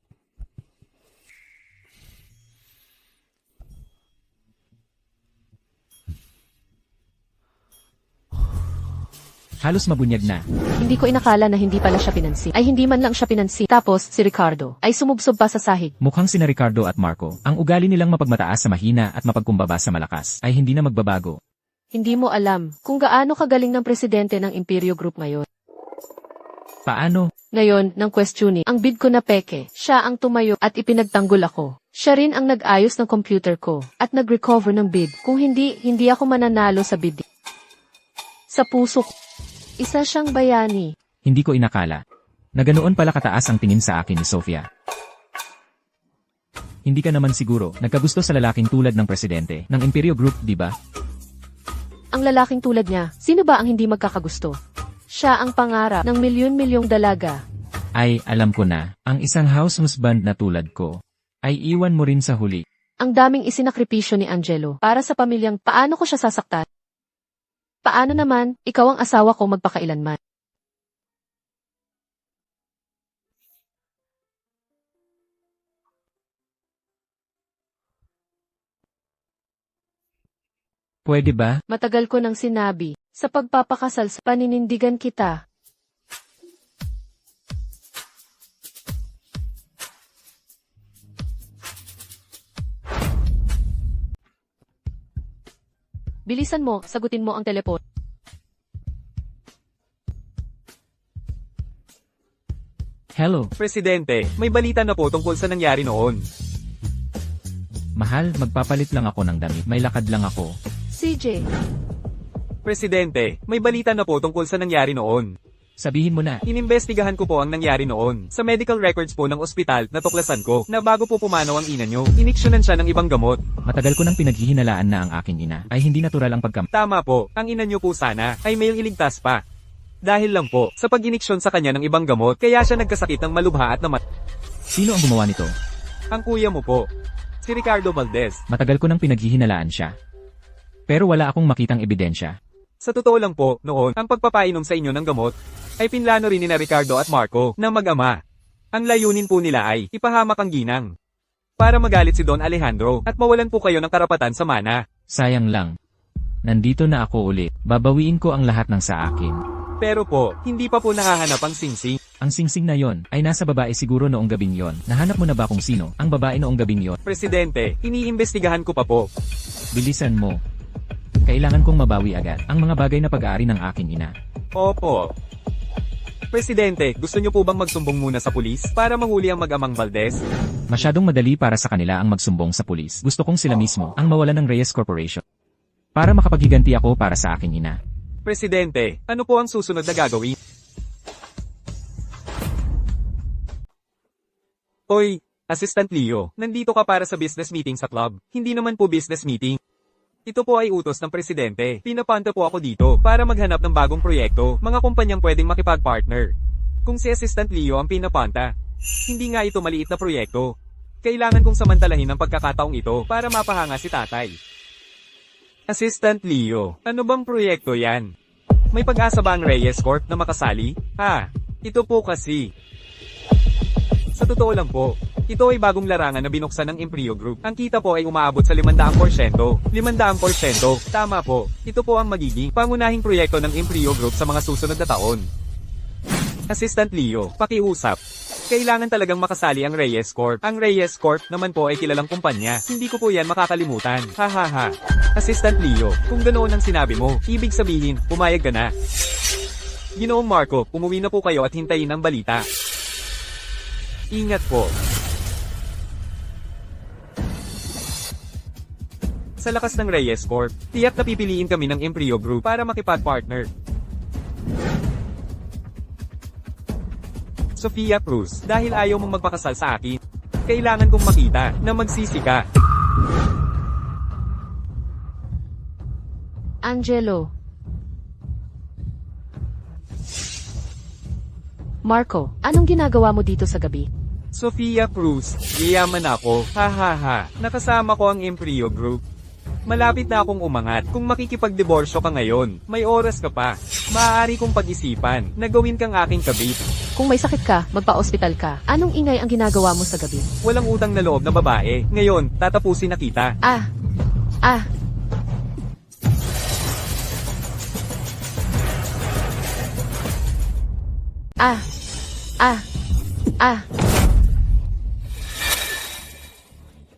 Halos mabunyag na. Hindi ko inakala na hindi pala siya pinansin. Ay hindi man lang siya pinansin. Tapos, si Ricardo ay sumubsob pa sa sahig. Mukhang sina Ricardo at Marco, ang ugali nilang mapagmataas sa mahina at mapagkumbaba sa malakas, ay hindi na magbabago. Hindi mo alam kung gaano kagaling ng presidente ng Imperio Group ngayon. Paano? Ngayon, ng questioning, ang bid ko na peke, siya ang tumayo at ipinagtanggol ako. Siya rin ang nag-ayos ng computer ko at nag-recover ng bid. Kung hindi ako mananalo sa bid. Sa puso ko, isa siyang bayani. Hindi ko inakala na ganoon pala kataas ang tingin sa akin ni Sofia. Hindi ka naman siguro nagkagusto sa lalaking tulad ng presidente ng Imperio Group, di ba? Ang lalaking tulad niya, sino ba ang hindi magkakagusto? Siya ang pangarap ng milyon-milyong dalaga. Ay, alam ko na, ang isang house husband na tulad ko ay iwan mo rin sa huli. Ang daming isinakripisyo ni Angelo para sa pamilyang paano ko siya sasaktan? Paano naman, ikaw ang asawa ko magpakailanman? Pwede ba? Matagal ko nang sinabi, sa pagpapakasal sa paninindigan kita. Bilisan mo, sagutin mo ang telepon. Hello, Presidente, may balita na po tungkol sa nangyari noon. mahal, magpapalit lang ako ng damit. May lakad lang ako. CJ, Presidente, may balita na po tungkol sa nangyari noon. Sabihin mo na, Inimbestigahan ko po ang nangyari noon. Sa medical records po ng ospital, natuklasan ko na bago po pumanaw ang ina nyo, iniksyonan siya ng ibang gamot. matagal ko nang pinaghihinalaan na ang aking ina ay hindi natural ang pagkam... Tama po, ang ina nyo po sana ay may iligtas pa. Dahil lang po, sa pag-iniksyon sa kanya ng ibang gamot, kaya siya nagkasakit ng malubha at Sino ang gumawa nito? Ang kuya mo po, si Ricardo Valdez. Matagal ko nang pinaghihinalaan siya. Pero wala akong makitang ebidensya. Sa totoo lang po, noon, ang pagpapainom sa inyo ng gamot, ay pinlano rin ni na Ricardo at Marco na mag-ama. Ang layunin po nila ay ipahamak ang ginang. Para magalit si Don Alejandro at mawalan po kayo ng karapatan sa mana. Sayang lang. Nandito na ako ulit. Babawiin ko ang lahat ng sa akin. Pero po, hindi pa po nakahanap ang singsing. Ang singsing na yon ay nasa babae siguro noong gabing yon. Nahanap mo na ba kung sino ang babae noong gabing yon? Presidente, iniimbestigahan ko pa po. Bilisan mo. Kailangan kong mabawi agad ang mga bagay na pag-aari ng aking ina. Opo. Presidente, gusto niyo po bang magsumbong muna sa pulis para mahuli ang mag-amang Valdez? Masyadong madali para sa kanila ang magsumbong sa pulis. Gusto kong sila mismo ang mawalan ng Reyes Corporation. Para makapaghiganti ako para sa aking ina. Presidente, ano po ang susunod na gagawin? Hoy, Assistant Leo, nandito ka para sa business meeting sa club. Hindi naman po business meeting. Ito po ay utos ng presidente. Pinapanta po ako dito para maghanap ng bagong proyekto, mga kumpanyang pwedeng makipag-partner. Kung si Assistant Leo ang pinapanta, hindi nga ito maliit na proyekto. Kailangan kong samantalahin ang pagkakataong ito para mapahanga si tatay. Assistant Leo, ano bang proyekto yan? May pag-asa ba ang Reyes Corp na makasali? Ito po kasi. Sa totoo lang po, ito ay bagong larangan na binuksan ng Imperio Group. Ang kita po ay umaabot sa 500%. 500%. Tama po, ito po ang magiging pangunahing proyekto ng Imperio Group sa mga susunod na taon. Assistant Leo, pakiusap. Kailangan talagang makasali ang Reyes Corp. Ang Reyes Corp naman po ay kilalang kumpanya. Hindi ko po yan makakalimutan. Hahaha. Assistant Leo, kung ganoon ang sinabi mo, ibig sabihin, pumayag ka na. Ginoong Marco, umuwi na po kayo at hintayin ang balita. Ingat po. Sa lakas ng Reyes Corp, tiyak na pipiliin kami ng Imperio Group para makipag-partner. Sofia Cruz, dahil ayaw mong magpakasal sa akin, kailangan kong makita na magsisi ka. Angelo. Marco, anong ginagawa mo dito sa gabi? Sofia Cruz, yayaman ako, hahaha, nakasama ko ang Imperio Group. Malapit na akong umangat. Kung makikipagdiborsyo ka ngayon, may oras ka pa. Maaari kong pag-isipan na gawin kang aking kabit. Kung may sakit ka, magpa-ospital ka. Anong ingay ang ginagawa mo sa gabi? Walang utang na loob na babae. Ngayon, tatapusin na kita. Ah.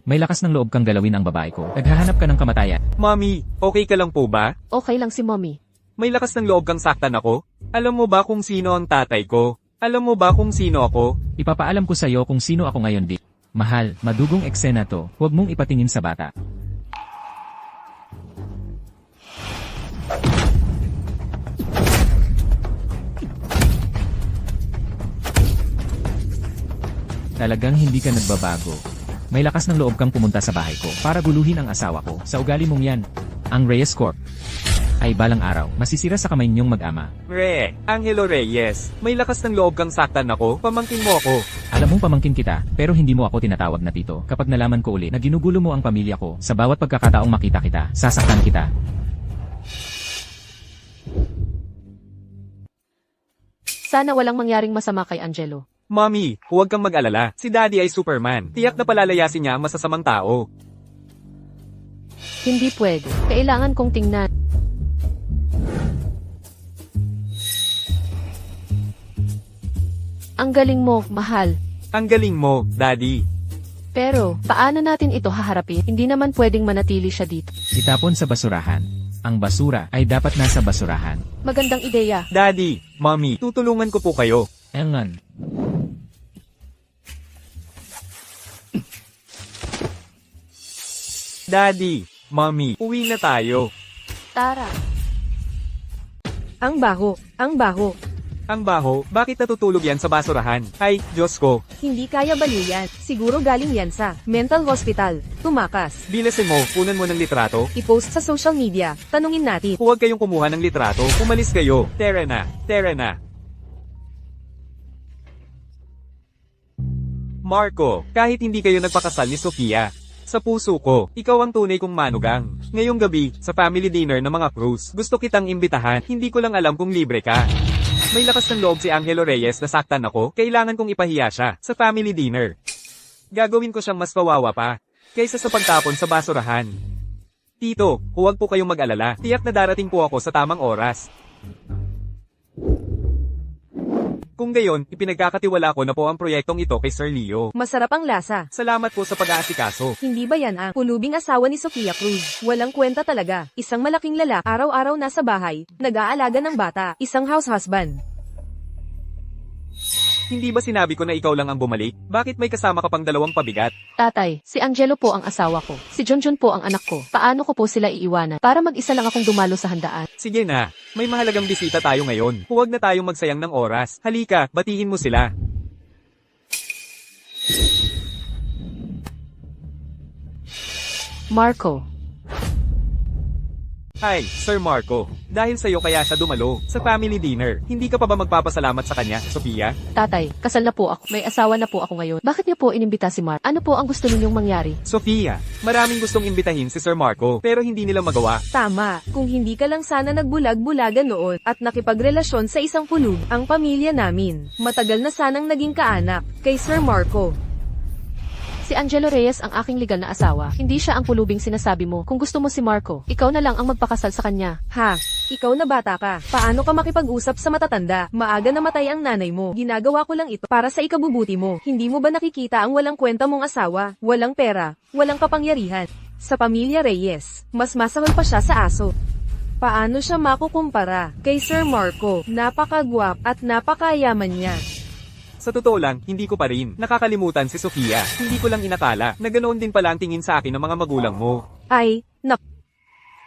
May lakas ng loob kang galawin ang babae ko. Naghahanap ka ng kamatayan. Mommy, okay ka lang po ba? Okay lang si mommy. May lakas ng loob kang saktan ako? Alam mo ba kung sino ang tatay ko? Alam mo ba kung sino ako? Ipapaalam ko sa'yo kung sino ako ngayon, Dick. Mahal, madugong eksena to. Huwag mong ipatingin sa bata. Talagang hindi ka nagbabago. May lakas ng loob kang pumunta sa bahay ko para guluhin ang asawa ko. Sa ugali mong yan, ang Reyes Corp ay balang araw masisira sa kamay niyong mag-ama. Angelo Reyes, may lakas ng loob kang saktan ako, pamangkin mo ako. Alam mong pamangkin kita, pero hindi mo ako tinatawag na tito. Kapag nalaman ko ulit na ginugulo mo ang pamilya ko, sa bawat pagkakataong makita kita, sasaktan kita. Sana walang mangyaring masama kay Angelo. Mommy, huwag kang mag-alala. Si Daddy ay Superman. Tiyak na palalayasin niya ang masasamang tao. Hindi pwede. Kailangan kong tingnan. Ang galing mo, mahal. Ang galing mo, Daddy. Pero, paano natin ito haharapin? Hindi naman pwedeng manatili siya dito. Itapon sa basurahan. Ang basura ay dapat nasa basurahan. Magandang ideya. Daddy, Mommy, tutulungan ko po kayo. Engan. Daddy, Mommy, uwi na tayo. Tara. Ang baho, ang baho. Ang baho, bakit natutulog yan sa basurahan? Ay, Diyos ko. Hindi kaya baliw yan. Siguro galing yan sa mental hospital. Tumakas. Bilasin mo, punan mo ng litrato. I-post sa social media. Tanungin natin. Huwag kayong kumuha ng litrato. Umalis kayo. Tara na. Tara na. Marco, kahit hindi kayo nagpakasal ni Sofia, sa puso ko, ikaw ang tunay kong manugang. Ngayong gabi, sa family dinner ng mga Cruz, gusto kitang imbitahan. Hindi ko lang alam kung libre ka. May lakas ng loob si Angelo Reyes na saktan ako, kailangan kong ipahiya siya sa family dinner. Gagawin ko siyang mas kawawa pa, kaysa sa pagtapon sa basurahan. Tito, huwag po kayong mag-alala, tiyak na darating po ako sa tamang oras. Kung gayon, ipinagkakatiwala ko na po ang proyektong ito kay Sir Leo. Masarap ang lasa. Salamat po sa pag-aasikaso. Hindi ba yan ang pulubing asawa ni Sofia Cruz? Walang kwenta talaga. Isang malaking lalaki, araw-araw nasa bahay, nag-aalaga ng bata, isang house husband. Hindi ba sinabi ko na ikaw lang ang bumalik? Bakit may kasama ka pang dalawang pabigat? Tatay, si Angelo po ang asawa ko. Si Junjun po ang anak ko. Paano ko po sila iiwanan? Para mag-isa lang akong dumalo sa handaan. Sige na, may mahalagang bisita tayo ngayon. Huwag na tayong magsayang ng oras. Halika, batiin mo sila. Marco. Hi, Sir Marco. Dahil sa'yo kaya siya dumalo sa family dinner. Hindi ka pa ba magpapasalamat sa kanya, Sofia? Tatay, kasal na po ako. May asawa na po ako ngayon. Bakit niyo po inimbita si Mark? Ano po ang gusto ninyong mangyari? Sofia, maraming gustong imbitahin si Sir Marco, pero hindi nila magawa. Tama, kung hindi ka lang sana nagbulag-bulagan noon at nakipagrelasyon sa isang pulub, ang pamilya namin, matagal na sanang naging kaanak kay Sir Marco. Si Angelo Reyes ang aking legal na asawa. Hindi siya ang pulubing sinasabi mo. Kung gusto mo si Marco, ikaw na lang ang magpakasal sa kanya. Ha? Ikaw na bata ka. Paano ka makipag-usap sa matatanda? Maaga namatay ang nanay mo. Ginagawa ko lang ito para sa ikabubuti mo. Hindi mo ba nakikita ang walang kwenta mong asawa? Walang pera, walang kapangyarihan. Sa pamilya Reyes, mas masahol pa siya sa aso. Paano siya makukumpara kay Sir Marco? Napakagwap at napakayaman niya. Sa totoo lang, hindi ko pa rin nakakalimutan si Sofia. Hindi ko lang inakala na ganoon din pala ang tingin sa akin ng mga magulang mo. Ay,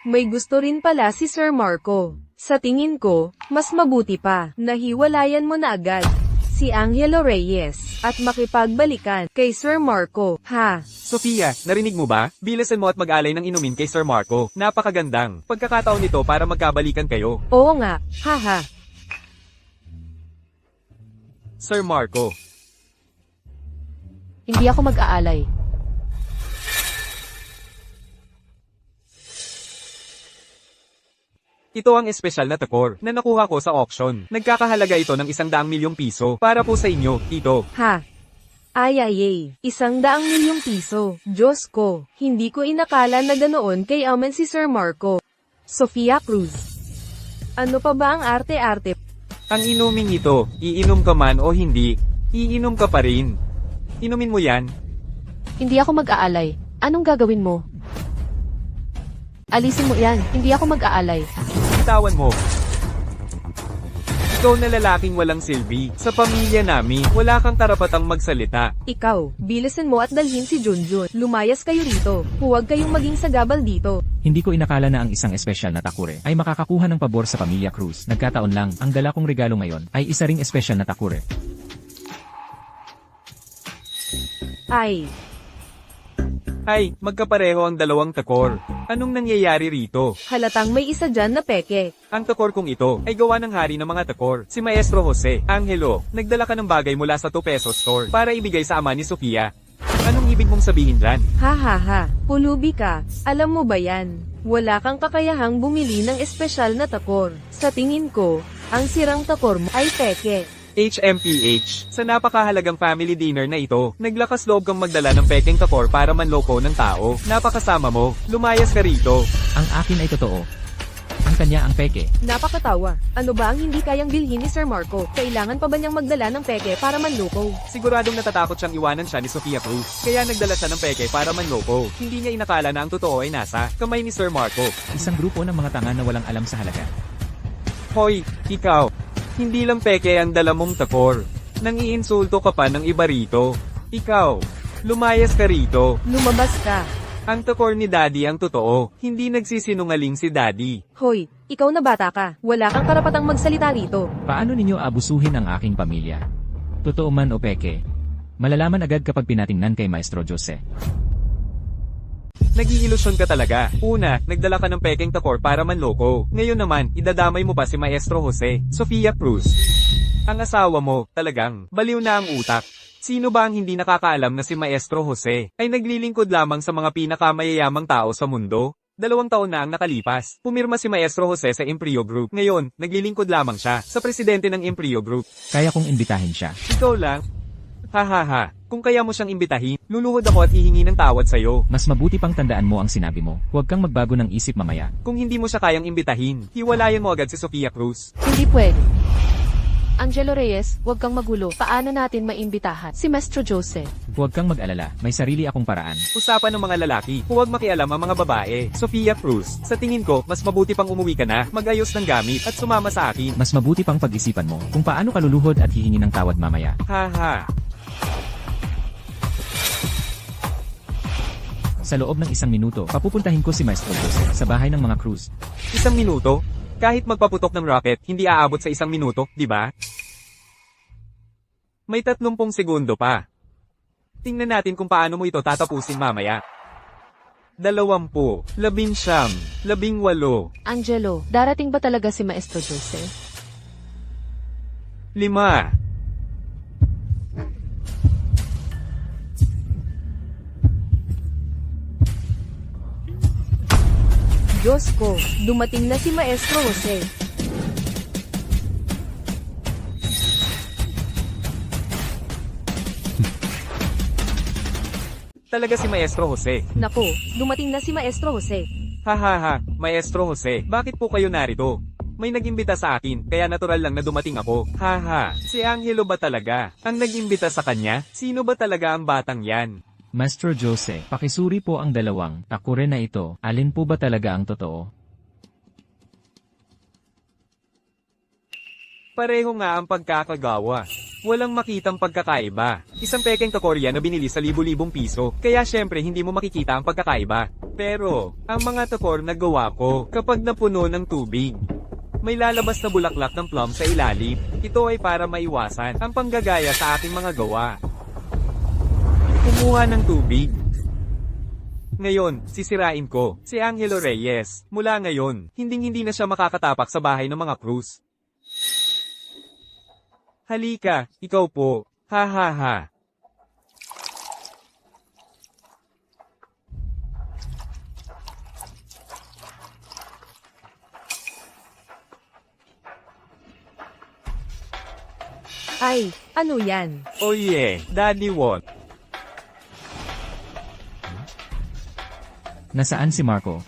may gusto rin pala si Sir Marco. Sa tingin ko, mas mabuti pa na hiwalayan mo na agad si Angelo Reyes at makipagbalikan kay Sir Marco. Ha? Sofia, narinig mo ba? Bilasan mo at mag-alay ng inumin kay Sir Marco. Napakagandang pagkakataon nito para magkabalikan kayo. Oo nga, haha. Sir Marco. Hindi ako mag-aalay. Ito ang espesyal na takor na nakuha ko sa auction. Nagkakahalaga ito ng 100 milyong piso para po sa inyo, Tito. Ha? Ay, 100 milyong piso. Diyos ko, hindi ko inakala na ganoon kay aman si Sir Marco. Sofia Cruz. Ano pa ba ang arte-arte? Ang inuming ito, iinom ka man o hindi, iinom ka pa rin. Inumin mo yan. Hindi ako mag-aalay. Anong gagawin mo? Alisin mo yan, hindi ako mag-aalay. Bitawan mo. Ikaw na lalaking walang silbi. Sa pamilya namin, wala kang karapatang magsalita. Ikaw, bilisan mo at dalhin si Junjun. Lumayas kayo rito. Huwag kayong maging sagabal dito. Hindi ko inakala na ang isang espesyal na takure ay makakakuha ng pabor sa Pamilya Cruz. Nagkataon lang, ang dala kong regalo ngayon ay isa ring espesyal na takure. Ay, magkapareho ang dalawang takor. Anong nangyayari rito? Halatang may isa dyan na peke. Ang takor kong ito ay gawa ng hari ng mga takor, si Maestro Jose. Angelo, nagdala ka ng bagay mula sa 2 peso store para ibigay sa ama ni Sofia. Anong ibig mong sabihin dyan? Ha ha ha, pulubi ka. Alam mo ba yan? Wala kang kakayahang bumili ng espesyal na takor. Sa tingin ko, ang sirang takor mo ay peke. HMPH, sa napakahalagang family dinner na ito, naglakas loob kang magdala ng pekeng takor para manloko ng tao. Napakasama mo, lumayas ka rito. Ang akin ay totoo. Ang kanya ang peke. Napakatawa. Ano ba ang hindi kayang bilhin ni Sir Marco? Kailangan pa ba niyang magdala ng peke para manloko? Siguradong natatakot siyang iwanan siya ni Sofia Cruz, kaya nagdala siya ng peke para manloko. Hindi niya inakala na ang totoo ay nasa kamay ni Sir Marco. Isang grupo ng mga tanga na walang alam sa halaga. Hoy, ikaw, hindi lang peke ang dala mong takor. Nang-iinsulto ka pa ng iba rito. Ikaw, lumayas ka rito. Lumabas ka. Ang takor ni Daddy ang totoo, hindi nagsisinungaling si Daddy. Hoy, ikaw na bata ka. Wala kang karapatang magsalita rito. Paano ninyo abusuhin ang aking pamilya? Totoo man o peke? Malalaman agad kapag pinatingnan kay Maestro Jose. Nag-iilusyon ka talaga. Una, nagdala ka ng pekeng takor para manloko. Ngayon naman, idadamay mo pa si Maestro Jose, Sofia Cruz. Ang asawa mo, talagang, baliw na ang utak. Sino ba ang hindi nakakaalam na si Maestro Jose ay naglilingkod lamang sa mga pinakamayayamang tao sa mundo? 2 taon na ang nakalipas. Pumirma si Maestro Jose sa Imperio Group. Ngayon, naglilingkod lamang siya sa presidente ng Imperio Group. Kaya kong imbitahin siya. Ikaw lang? Hahaha. Kung kaya mo siyang imbitahin, luluhod ako at hihingi ng tawad sa'yo. Mas mabuti pang tandaan mo ang sinabi mo. Huwag kang magbago ng isip mamaya. Kung hindi mo siya kayang imbitahin, hiwalayan mo agad si Sofia Cruz. Hindi pwede. Angelo Reyes, huwag kang magulo. Paano natin maimbitahan si Maestro Jose? Huwag kang mag-alala. May sarili akong paraan. Usapan ng mga lalaki, huwag makialam ang mga babae. Sofia Cruz, sa tingin ko, mas mabuti pang umuwi ka na, mag-ayos ng gamit, at sumama sa akin. Mas mabuti pang pag-isipan mo kung paano ka luluhod at hihingi ng tawad mamaya. Haha. Sa loob ng 1 minuto, papupuntahin ko si Maestro Jose sa bahay ng mga Cruz. 1 minuto? Kahit magpaputok ng rocket, hindi aabot sa 1 minuto, di ba? May 30 segundo pa. Tingnan natin kung paano mo ito tatapusin mamaya. 20, 19, 18. Angelo, darating ba talaga si Maestro Jose? 5. Diyos ko, dumating na si Maestro Jose. Talaga si Maestro Jose. Nako, dumating na si Maestro Jose. Hahaha, Maestro Jose, bakit po kayo narito? May nag-imbita sa akin, kaya natural lang na dumating ako. Haha, si Angelo ba talaga? Ang nag-imbita sa kanya? Sino ba talaga ang batang yan? Maestro Jose, pakisuri po ang dalawang takure na ito. Alin po ba talaga ang totoo? Pareho nga ang pagkakagawa. Walang makitang pagkakaiba. Isang pekeng takorya na binili sa libu-libong piso, kaya syempre hindi mo makikita ang pagkakaiba. Pero, ang mga takor na gawa ko kapag napuno ng tubig. May lalabas na bulaklak ng plum sa ilalim. Ito ay para maiwasan ang panggagaya sa aking mga gawa. Kumuha ng tubig. Ngayon, sisirain ko, si Angelo Reyes. Mula ngayon, hinding-hindi na siya makakatapak sa bahay ng mga Cruz. Halika, ikaw po. Ha ha ha. Ay, ano yan? Oh yeah, Daddy what? Nasaan si Marco?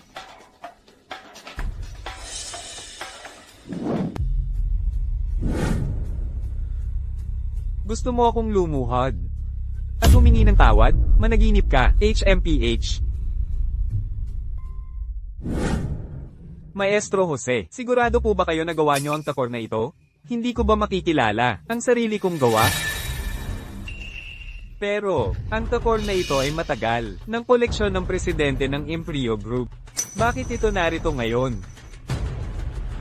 Gusto mo akong lumuhod? At humingi ng tawad? Managinip ka, HMPH. Maestro Jose, sigurado po ba kayo na gawa nyo ang takor na ito? Hindi ko ba makikilala ang sarili kong gawa? Pero, ang takor na ito ay matagal, ng koleksyon ng presidente ng Imperio Group. Bakit ito narito ngayon?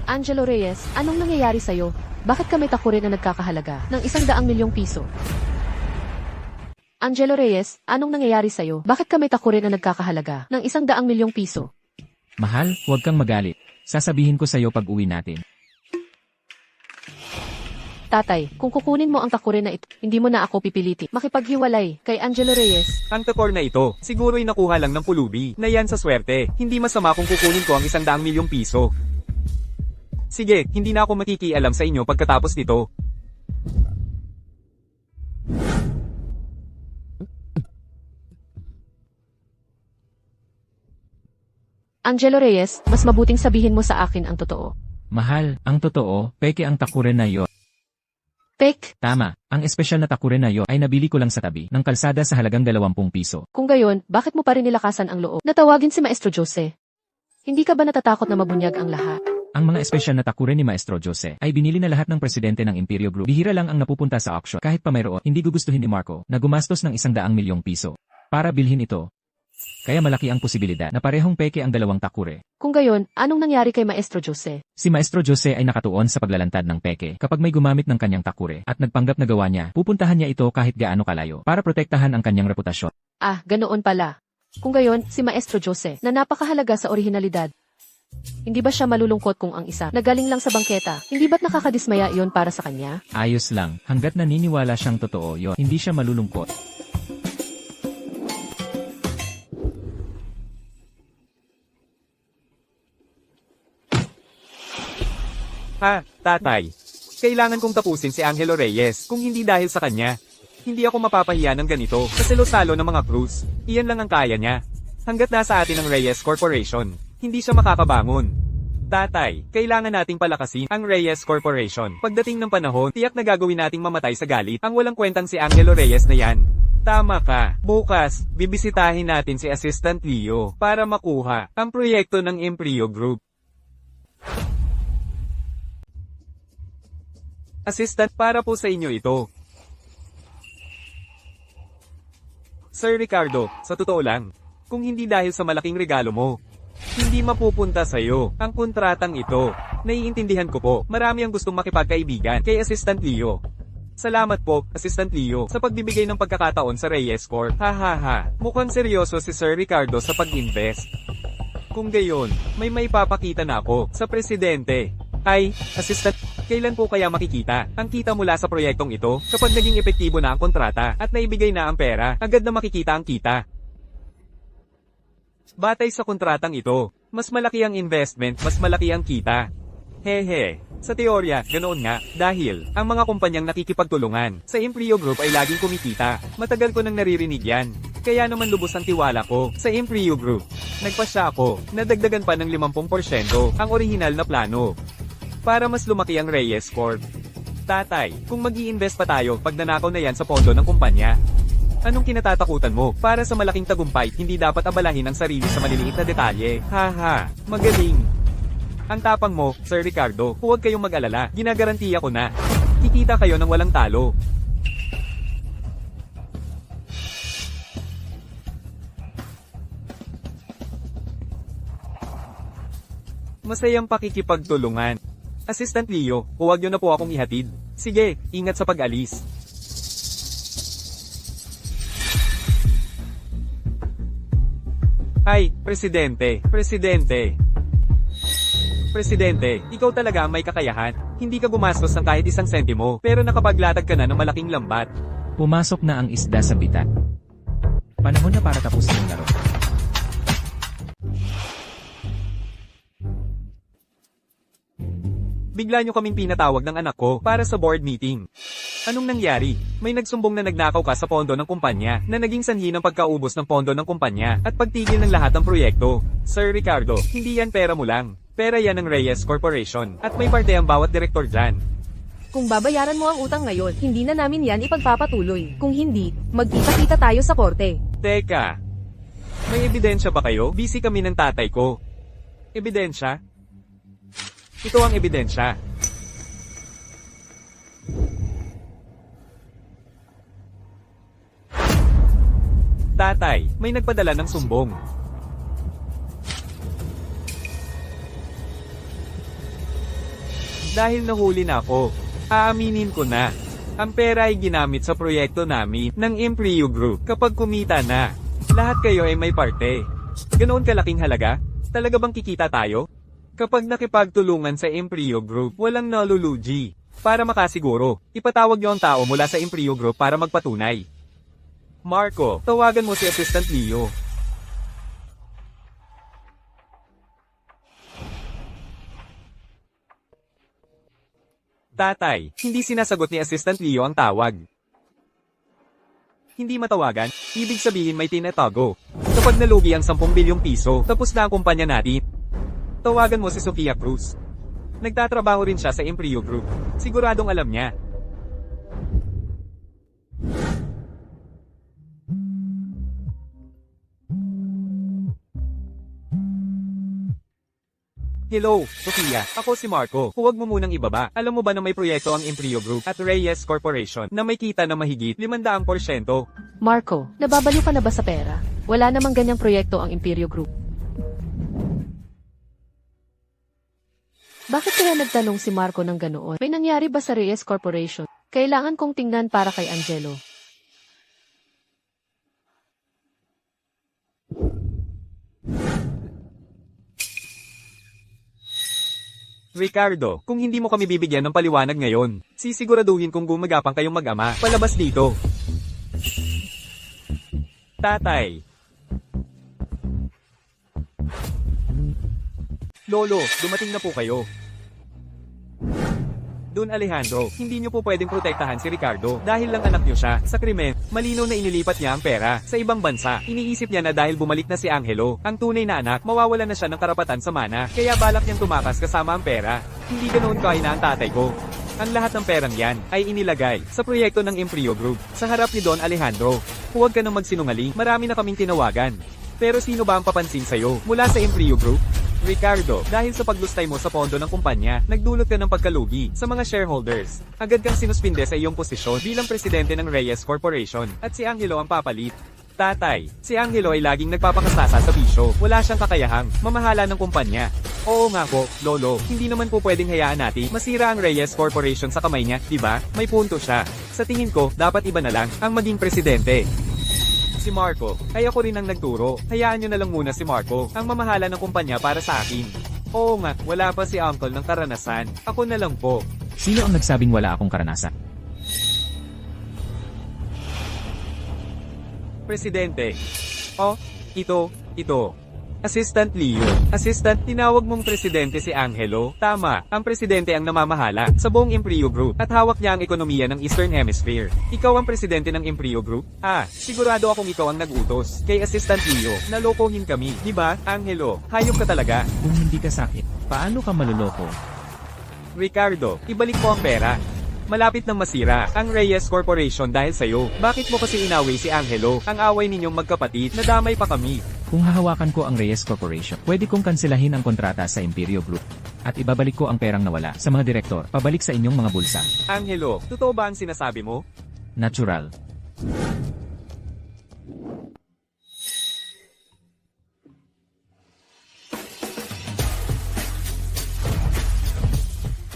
Angelo Reyes, anong nangyayari sa'yo? Bakit ka may takurin na nagkakahalaga ng 100 milyong piso? Angelo Reyes, anong nangyayari sa'yo? Bakit ka may takurin na nagkakahalaga ng 100 milyong piso? Mahal, huwag kang magalit. Sasabihin ko sa'yo pag uwi natin. Tatay, kung kukunin mo ang takurin na ito, hindi mo na ako pipilitin makipaghiwalay kay Angelo Reyes. Ang takor na ito, siguro'y nakuha lang ng pulubi, na yan sa swerte. Hindi masama kung kukunin ko ang 100 milyong piso. Sige, hindi na ako makikialam sa inyo pagkatapos nito. Angelo Reyes, mas mabuting sabihin mo sa akin ang totoo. Mahal, ang totoo, peke ang takuren na yon. Fake? Tama, ang espesyal na takuren na yon ay nabili ko lang sa tabi ng kalsada sa halagang 20 piso. Kung gayon, bakit mo pa rin nilakasan ang loob? Natawagin si Maestro Jose. Hindi ka ba natatakot na mabunyag ang lahat? Ang mga espesyal na takuren ni Maestro Jose ay binili na lahat ng presidente ng Imperio Group. Bihira lang ang napupunta sa auction kahit pa mayroon. Hindi gugustuhin ni Marco na gumastos ng 100 milyong piso para bilhin ito. Kaya malaki ang posibilidad na parehong peke ang dalawang takure. Kung gayon, anong nangyari kay Maestro Jose? Si Maestro Jose ay nakatuon sa paglalantad ng peke kapag may gumamit ng kanyang takure at nagpanggap na gawa niya, pupuntahan niya ito kahit gaano kalayo para protektahan ang kanyang reputasyon. Ah, ganoon pala. Kung gayon, si Maestro Jose, na napakahalaga sa orihinalidad. Hindi ba siya malulungkot kung ang isa, nagaling lang sa bangketa, hindi ba't nakakadismaya yon para sa kanya? Ayos lang, hanggat naniniwala siyang totoo yon, hindi siya malulungkot. Ha, tatay. Kailangan kong tapusin si Angelo Reyes kung hindi dahil sa kanya. Hindi ako mapapahiya ng ganito sa selosalo ng mga Cruz. Iyan lang ang kaya niya. Hanggat nasa atin ang Reyes Corporation, hindi siya makakabangon. Tatay, kailangan nating palakasin ang Reyes Corporation. Pagdating ng panahon, tiyak na gagawin nating mamatay sa galit ang walang kwentang si Angelo Reyes na yan. Tama ka. Bukas, bibisitahin natin si Assistant Leo para makuha ang proyekto ng Imperio Group. Assistant, para po sa inyo ito. Sir Ricardo, sa totoo lang, kung hindi dahil sa malaking regalo mo, hindi mapupunta sa'yo ang kontratang ito. Naiintindihan ko po, marami ang gustong makipagkaibigan kay Assistant Leo. Salamat po, Assistant Leo, sa pagbibigay ng pagkakataon sa Reyes Corp. Ha ha ha, mukhang seryoso si Sir Ricardo sa pag-invest. Kung gayon, may maipapakita na ako sa presidente. Ay, Assistant, kailan po kaya makikita ang kita mula sa proyektong ito? Kapag naging epektibo na ang kontrata at naibigay na ang pera, agad na makikita ang kita. Batay sa kontratang ito, mas malaki ang investment, mas malaki ang kita. Hehe, sa teorya, ganoon nga, dahil ang mga kumpanyang nakikipagtulungan sa Imperio Group ay laging kumikita. Matagal ko nang naririnig yan. Kaya naman lubos ang tiwala ko sa Imperio Group. Nagpasya ako, nadagdagan pa ng 50% ang orihinal na plano. Para mas lumaki ang Reyes Corp. Tatay, kung mag-i-invest pa tayo pag nanakaw na yan sa pondo ng kumpanya, anong kinatatakutan mo? Para sa malaking tagumpay, hindi dapat abalahin ang sarili sa maliliit na detalye. Haha, magaling. Ang tapang mo, Sir Ricardo, huwag kayong mag-alala, ginagarantiya ko na. Kikita kayo ng walang talo. Masayang pakikipagtulungan. Assistant Leo, huwag niyo na po akong ihatid. Sige, ingat sa pag-alis. Ay, Presidente, Presidente. Presidente, ikaw talaga ang may kakayahan. Hindi ka gumastos ng kahit 1 sentimo, pero nakapaglatag ka na ng malaking lambat. Pumasok na ang isda sa bitat. Panahon na para tapusin ang laro. Bigla nyo kaming pinatawag ng anak ko para sa board meeting. Anong nangyari? May nagsumbong na nagnakaw ka sa pondo ng kumpanya na naging sanhi ng pagkaubos ng pondo ng kumpanya at pagtigil ng lahat ng proyekto. Sir Ricardo, hindi yan pera mo lang. Pera yan ng Reyes Corporation at may parte ang bawat direktor dyan. Kung babayaran mo ang utang ngayon, hindi na namin yan ipagpapatuloy. Kung hindi, magkita-kita tayo sa korte. Teka, may ebidensya ba kayo? Busy kami ng tatay ko. Ebidensya? Ito ang ebidensya. Tatay, may nagpadala ng sumbong. Dahil nahuli na ako, aaminin ko na. Ang pera ay ginamit sa proyekto namin ng Impreo Group. Kapag kumita na, lahat kayo ay may parte. Ganoon kalaking halaga? Talaga bang kikita tayo? Kapag nakipagtulungan sa Impreo Group, walang nalulugi. Para makasiguro, ipatawag niyo ang tao mula sa Impreo Group para magpatunay. Marco, tawagan mo si Assistant Leo. Tatay, hindi sinasagot ni Assistant Leo ang tawag. Hindi matawagan, ibig sabihin may tinatago. Kapag nalugi ang 10 bilyong piso, tapos na ang kumpanya natin. Tawagan mo si Sofia Cruz. Nagtatrabaho rin siya sa Impreo Group. Siguradong alam niya. Hello, Sofia. Ako si Marco. Huwag mo munang ibaba. Alam mo ba na may proyekto ang Impreo Group at Reyes Corporation na may kita na mahigit 500%? Marco, nababaliw ka na ba sa pera? Wala namang ganyang proyekto ang Imperio Group. Bakit kaya nagtanong si Marco ng ganoon? May nangyari ba sa Reyes Corporation? Kailangan kong tingnan para kay Angelo. Ricardo, kung hindi mo kami bibigyan ng paliwanag ngayon, sisiguraduhin kong gumagapang kayong mag-ama. Palabas dito. Tatay. Lolo, dumating na po kayo. Don Alejandro, hindi niyo po pwedeng protektahan si Ricardo dahil lang anak niyo siya. Sa krimen, malinaw na inilipat niya ang pera sa ibang bansa. Iniisip niya na dahil bumalik na si Angelo, ang tunay na anak, mawawalan na siya ng karapatan sa mana. Kaya balak niyang tumakas kasama ang pera. Hindi ganoon kahina ang tatay ko. Ang lahat ng perang yan ay inilagay sa proyekto ng Impreo Group sa harap ni Don Alejandro. Huwag ka nang magsinungaling, marami na kaming tinawagan. Pero sino ba ang papansin sa'yo mula sa Impreo Group? Ricardo, dahil sa paglustay mo sa pondo ng kumpanya, nagdulot ka ng pagkalugi sa mga shareholders. Agad kang sinuspinde sa iyong posisyon bilang presidente ng Reyes Corporation at si Angelo ang papalit. Tatay, si Angelo ay laging nagpapakasasa sa bisyo. Wala siyang kakayahang mamahala ng kumpanya. Oo nga po, Lolo, hindi naman po pwedeng hayaan natin masira ang Reyes Corporation sa kamay niya, di ba? May punto siya. Sa tingin ko, dapat iba na lang ang maging presidente. Si Marco, ay ako rin ang nagturo. Hayaan nyo na lang muna si Marco ang mamahala ng kumpanya para sa akin. Oo nga, wala pa si Uncle ng karanasan. Ako na lang po. Sino ang nagsabing wala akong karanasan? Presidente. Oh, ito. Assistant Leo. Assistant, tinawag mong presidente si Angelo. Tama, ang presidente ang namamahala sa buong Impreo Group at hawak niya ang ekonomiya ng Eastern Hemisphere. Ikaw ang presidente ng Impreo Group? Sigurado akong ikaw ang nag-utos kay Assistant Leo. Nalokohin kami, di ba, Angelo? Hayop ka talaga. Kung hindi ka sakit, paano ka maluloko? Ricardo, ibalik mo ang pera. Malapit nang masira ang Reyes Corporation dahil sa'yo. Bakit mo kasi inaway si Angelo? Ang away ninyong magkapatid, nadamay pa kami. Kung hahawakan ko ang Reyes Corporation, pwede kong kanselahin ang kontrata sa Imperio Group. At ibabalik ko ang perang nawala sa mga direktor, pabalik sa inyong mga bulsa. Angelo, totoo ba ang sinasabi mo? Natural.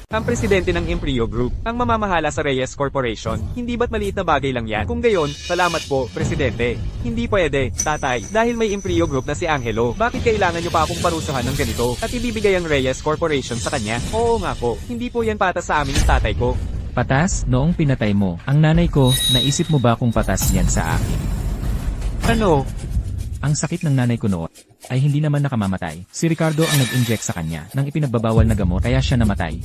Ang presidente ng Impreo Group, ang mamamahala sa Reyes Corporation. Hindi ba't maliit na bagay lang yan? Kung gayon, salamat po, presidente. Hindi pwede, tatay, dahil may Impreo Group na si Angelo. Bakit kailangan nyo pa akong parusahan ng ganito? At ibibigay ang Reyes Corporation sa kanya? Oo nga po, hindi po yan patas sa amin ng tatay ko. Patas, noong pinatay mo, ang nanay ko, naisip mo ba kung patas yan sa akin? Ano? Ang sakit ng nanay ko noon ay hindi naman nakamamatay. Si Ricardo ang nag-inject sa kanya ng ipinagbabawal na gamot kaya siya namatay.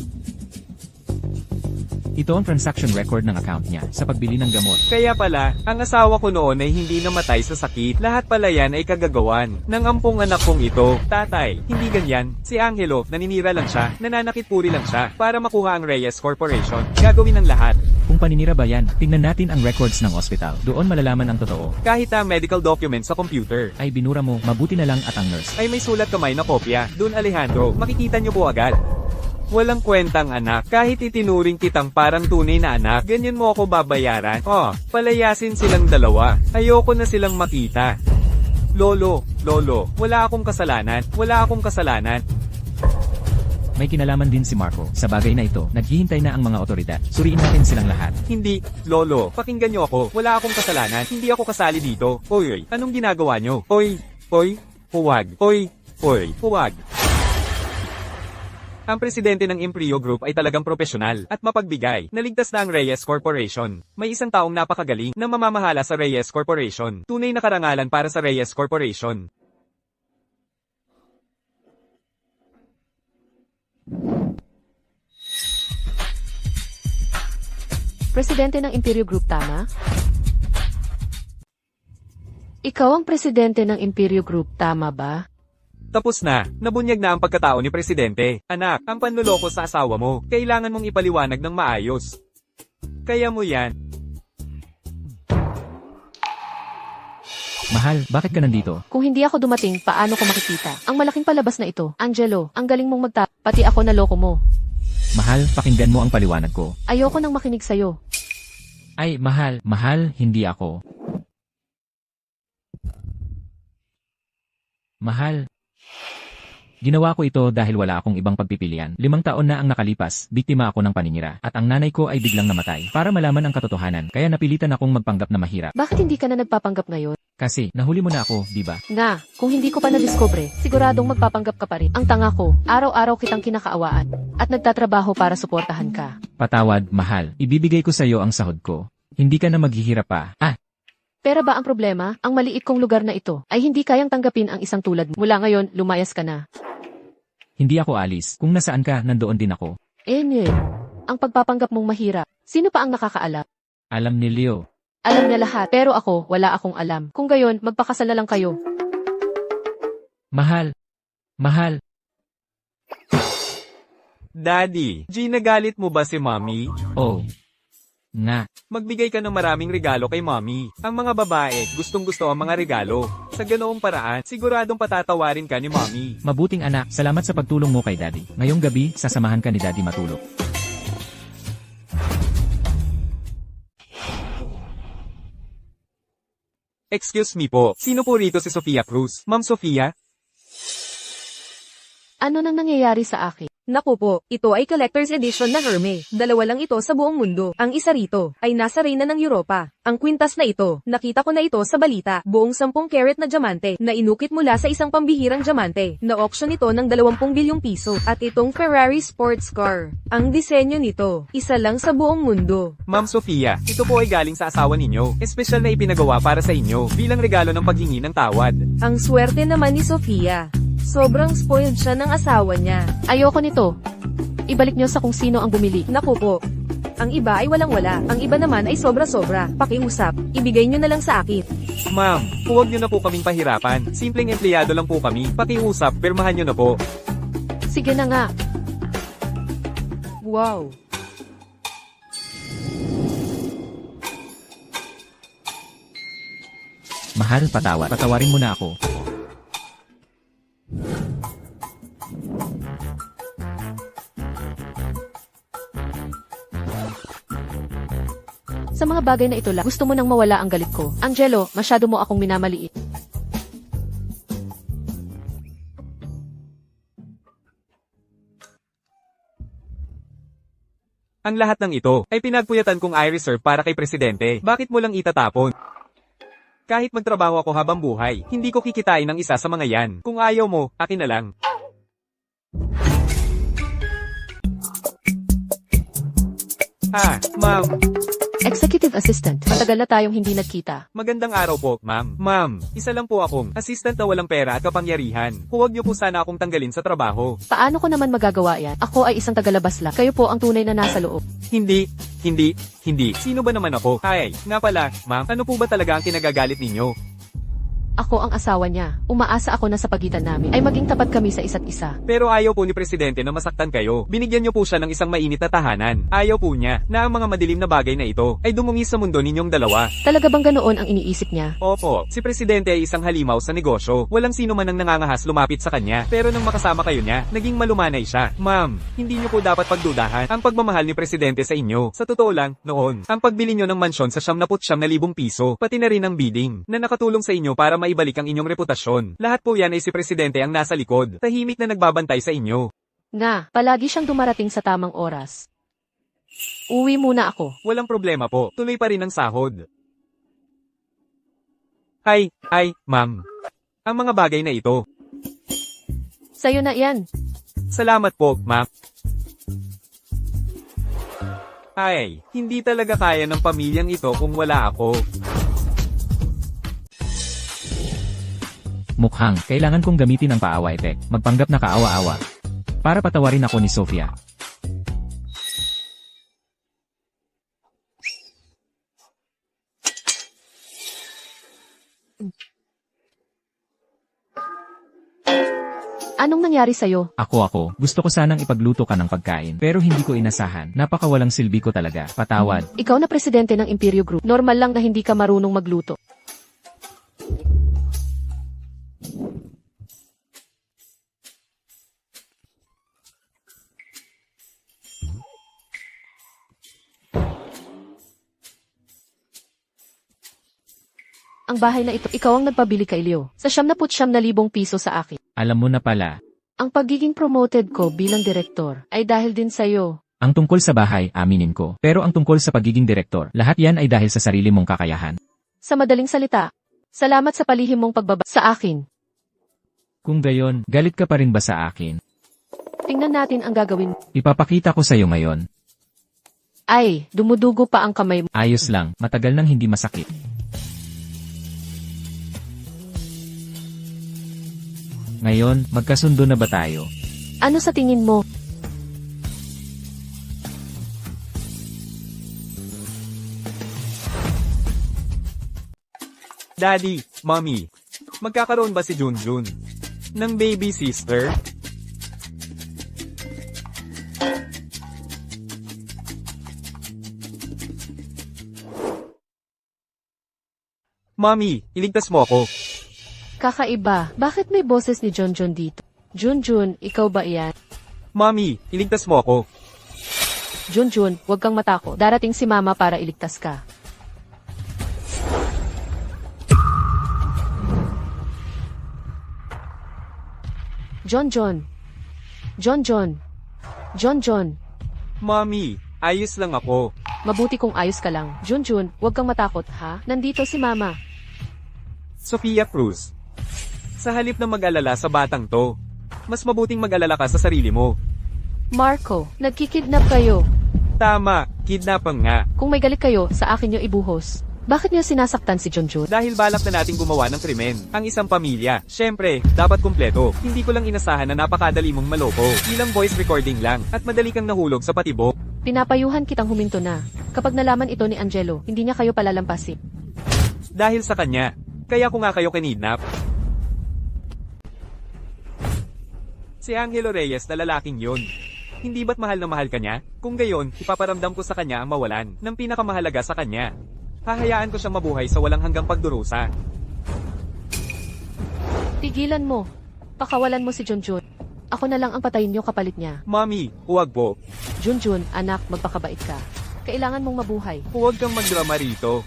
Ito ang transaction record ng account niya sa pagbili ng gamot. Kaya pala, ang asawa ko noon ay hindi namatay sa sakit. Lahat pala yan ay kagagawan ng ampong anak kong ito. Tatay, hindi ganyan. Si Angelo, naninira lang siya, nananakit-puri lang siya para makuha ang Reyes Corporation. Gagawin ng lahat. Kung paninira ba yan, tingnan natin ang records ng ospital. Doon malalaman ang totoo. Kahit ang medical documents sa computer. Ay binura mo, mabuti na lang at ang nurse. Ay may sulat kamay na kopya. Don Alejandro, makikita nyo po agad. Walang kwentang anak, kahit itinuring kitang parang tunay na anak, ganyan mo ako babayaran? Oh, palayasin silang dalawa. Ayoko na silang makita. Lolo, wala akong kasalanan, May kinalaman din si Marco. Sa bagay na ito, naghihintay na ang mga otoridad. Suriin natin silang lahat. Hindi, Lolo, pakinggan niyo ako. Wala akong kasalanan, hindi ako kasali dito. Oy, anong ginagawa niyo? Oy, huwag. Huwag. Ang presidente ng Imperio Group ay talagang profesional at mapagbigay. Naligtas na ang Reyes Corporation. May isang taong napakagaling na mamamahala sa Reyes Corporation. Tunay na karangalan para sa Reyes Corporation. Presidente ng Imperio Group, tama? Ikaw ang presidente ng Imperio Group, tama ba? Tapos na, nabunyag na ang pagkatao ni Presidente. Anak, ang panluloko sa asawa mo, kailangan mong ipaliwanag ng maayos. Kaya mo yan. Mahal, bakit ka nandito? Kung hindi ako dumating, paano ko makikita? Ang malaking palabas na ito. Angelo, ang galing mong pati ako naloko mo. Mahal, pakinggan mo ang paliwanag ko. Ayoko nang makinig sa'yo. Ay, mahal, hindi ako. Mahal. Ginawa ko ito dahil wala akong ibang pagpipilian. 5 taon na ang nakalipas, biktima ako ng paninira, at ang nanay ko ay biglang namatay. Para malaman ang katotohanan, kaya napilitan akong magpanggap na mahirap. Bakit hindi ka na nagpapanggap ngayon? Kasi, nahuli mo na ako, di ba? Nga, kung hindi ko pa nadiskubre, siguradong magpapanggap ka pa rin. Ang tanga ko, araw-araw kitang kinakaawaan, at nagtatrabaho para suportahan ka. Patawad, mahal. Ibibigay ko sa iyo ang sahod ko. Hindi ka na maghihirap pa. Pero ba ang problema, ang maliit kong lugar na ito, ay hindi kayang tanggapin ang isang tulad mo. Mula ngayon, lumayas ka na. Hindi ako alis. Kung nasaan ka, nandoon din ako. Ang pagpapanggap mong mahirap, sino pa ang nakakaalam? Alam ni Leo. Alam niya lahat, pero ako, wala akong alam. Kung gayon, magpakasal na lang kayo. Mahal. Daddy, ginagalit mo ba si Mommy? Oh. Nga. Magbigay ka ng maraming regalo kay Mommy. Ang mga babae, gustong-gusto ang mga regalo. Sa ganoong paraan, siguradong patatawarin ka ni Mommy. Mabuting anak, salamat sa pagtulong mo kay Daddy. Ngayong gabi, sasamahan ka ni Daddy matulog. Excuse me po, sino po rito si Sofia Cruz? Ma'am Sofia? Ano nang nangyayari sa akin? Naku po, ito ay collector's edition na Hermes. 2 lang ito sa buong mundo. Ang isa rito, ay nasa reyna ng Europa. Ang kwintas na ito, nakita ko na ito sa balita. Buong 10 carat na diamante, na inukit mula sa isang pambihirang diamante. Na-auction ito ng 20 bilyong piso. At itong Ferrari sports car. Ang disenyo nito, isa lang sa buong mundo. Ma'am Sofia, ito po ay galing sa asawa ninyo. Espesyal na ipinagawa para sa inyo, bilang regalo ng paghingi ng tawad. Ang swerte naman ni Sofia. Sobrang spoiled siya ng asawa niya. Ayoko nito. Ibalik niyo sa kung sino ang bumili. Naku po. Ang iba ay walang-wala. Ang iba naman ay sobra-sobra. Pakiusap. Ibigay niyo na lang sa akin. Ma'am, huwag niyo na po kaming pahirapan. Simpleng empleyado lang po kami. Pakiusap, pirmahan niyo na po. Sige na nga. Wow. Mahal, patawarin mo na ako. Sa mga bagay na ito lang, gusto mo nang mawala ang galit ko. Angelo, masyado mo akong minamaliit. Ang lahat ng ito ay pinagpuyatan kong i-reserve para kay Presidente. Bakit mo lang itatapon? Kahit magtrabaho ako habang buhay, hindi ko kikitain ng isa sa mga yan. Kung ayaw mo, akin na lang. Ma'am. Executive Assistant, matagal na tayong hindi nagkita. Magandang araw po, ma'am. Ma'am, isa lang po akong assistant na walang pera at kapangyarihan. Huwag niyo po sana akong tanggalin sa trabaho. Paano ko naman magagawa yan? Ako ay isang tagalabas lang. Kayo po ang tunay na nasa loob. Hindi. Sino ba naman ako? Ay, nga pala, ma'am, ano po ba talaga ang kinagagalit ninyo? Ako ang asawa niya. Umaasa ako na sa pagitan namin ay maging tapat kami sa isa't isa. Pero ayaw po ni Presidente na masaktan kayo. Binigyan niyo po siya ng isang mainit na tahanan. Ayaw po niya na ang mga madilim na bagay na ito ay dumungis sa mundo ninyong dalawa. Talaga bang ganoon ang iniisip niya? Opo, si Presidente ay isang halimaw sa negosyo. Walang sino man ang nangangahas lumapit sa kanya. Pero nang makasama kayo niya, naging malumanay siya. Ma'am, hindi niyo po dapat pagdudahan ang pagmamahal ni Presidente sa inyo. Sa totoo lang, noon, ang pagbili niyo ng mansyon sa 79,000 piso, pati na rin ang bidding, na nakatulong sa inyo para maibalik ang inyong reputasyon. Lahat po yan ay si Presidente ang nasa likod, tahimik na nagbabantay sa inyo. Nga, palagi siyang dumarating sa tamang oras. Uwi muna ako. Walang problema po, tuloy pa rin ang sahod. Ay, ma'am. Ang mga bagay na ito. Sa'yo na yan. Salamat po, ma'am. Ay, hindi talaga kaya ng pamilyang ito kung wala ako. Mukhang, kailangan kong gamitin ang paawa effect, magpanggap na kaawa-awa. Para patawarin ako ni Sofia. Anong nangyari sa'yo? Ako, gusto ko sanang ipagluto ka ng pagkain, pero hindi ko inasahan. Napakawalang silbi ko talaga. Patawad. Ikaw na presidente ng Imperio Group. Normal lang na hindi ka marunong magluto. Ang bahay na ito, ikaw ang nagpabili kay Leo. Sa 79,000 piso sa akin. Alam mo na pala, Ang pagiging promoted ko bilang direktor ay dahil din sa'yo. ang tungkol sa bahay, aminin ko. Pero ang tungkol sa pagiging direktor, lahat yan ay dahil sa sarili mong kakayahan. Sa madaling salita, salamat sa palihim mong pagbaba sa akin. Kung gayon, galit ka pa rin ba sa akin? Tingnan natin ang gagawin. Ipapakita ko sa'yo ngayon. Ay, dumudugo pa ang kamay mo. Ayos lang, matagal nang hindi masakit. Ngayon, magkasundo na ba tayo? Ano sa tingin mo? Daddy, Mommy, magkakaroon ba si Junjun ng baby sister? Mommy, iligtas mo ako. Kakaiba, bakit may boses ni Junjun dito? Junjun, ikaw ba iyan? Mommy, iligtas mo ako. Junjun, huwag kang matako. Darating si Mama para iligtas ka. Junjun. Junjun. Junjun. Mommy, ayos lang ako. Mabuti kung ayos ka lang. Junjun, huwag kang matakot, ha? Nandito si Mama. Sofia Cruz. Sa halip na mag-alala sa batang to, mas mabuting mag-alala ka sa sarili mo. Marco, nagkikidnap kayo. Tama, kidnapan nga. Kung may galit kayo, sa akin niyo ibuhos. Bakit niyo sinasaktan si Junjun? Dahil balak na nating gumawa ng krimen, ang isang pamilya. Siyempre, dapat kumpleto. Hindi ko lang inasahan na napakadali mong maloko. Ilang voice recording lang, at madali kang nahulog sa patibok. Pinapayuhan kitang huminto na. Kapag nalaman ito ni Angelo, hindi niya kayo palalampasin. Dahil sa kanya, kaya ko nga kayo kinidnap. Si Angelo Reyes na lalaking yun. Hindi ba't mahal na mahal ka niya? Kung gayon, ipaparamdam ko sa kanya ang mawalan ng pinakamahalaga sa kanya. Hahayaan ko siyang mabuhay sa walang hanggang pagdurusa. Tigilan mo. Pakawalan mo si Junjun. Ako na lang ang patayin niyo kapalit niya. Mommy, huwag po. Junjun, anak, magpakabait ka. Kailangan mong mabuhay. Huwag kang magdrama rito.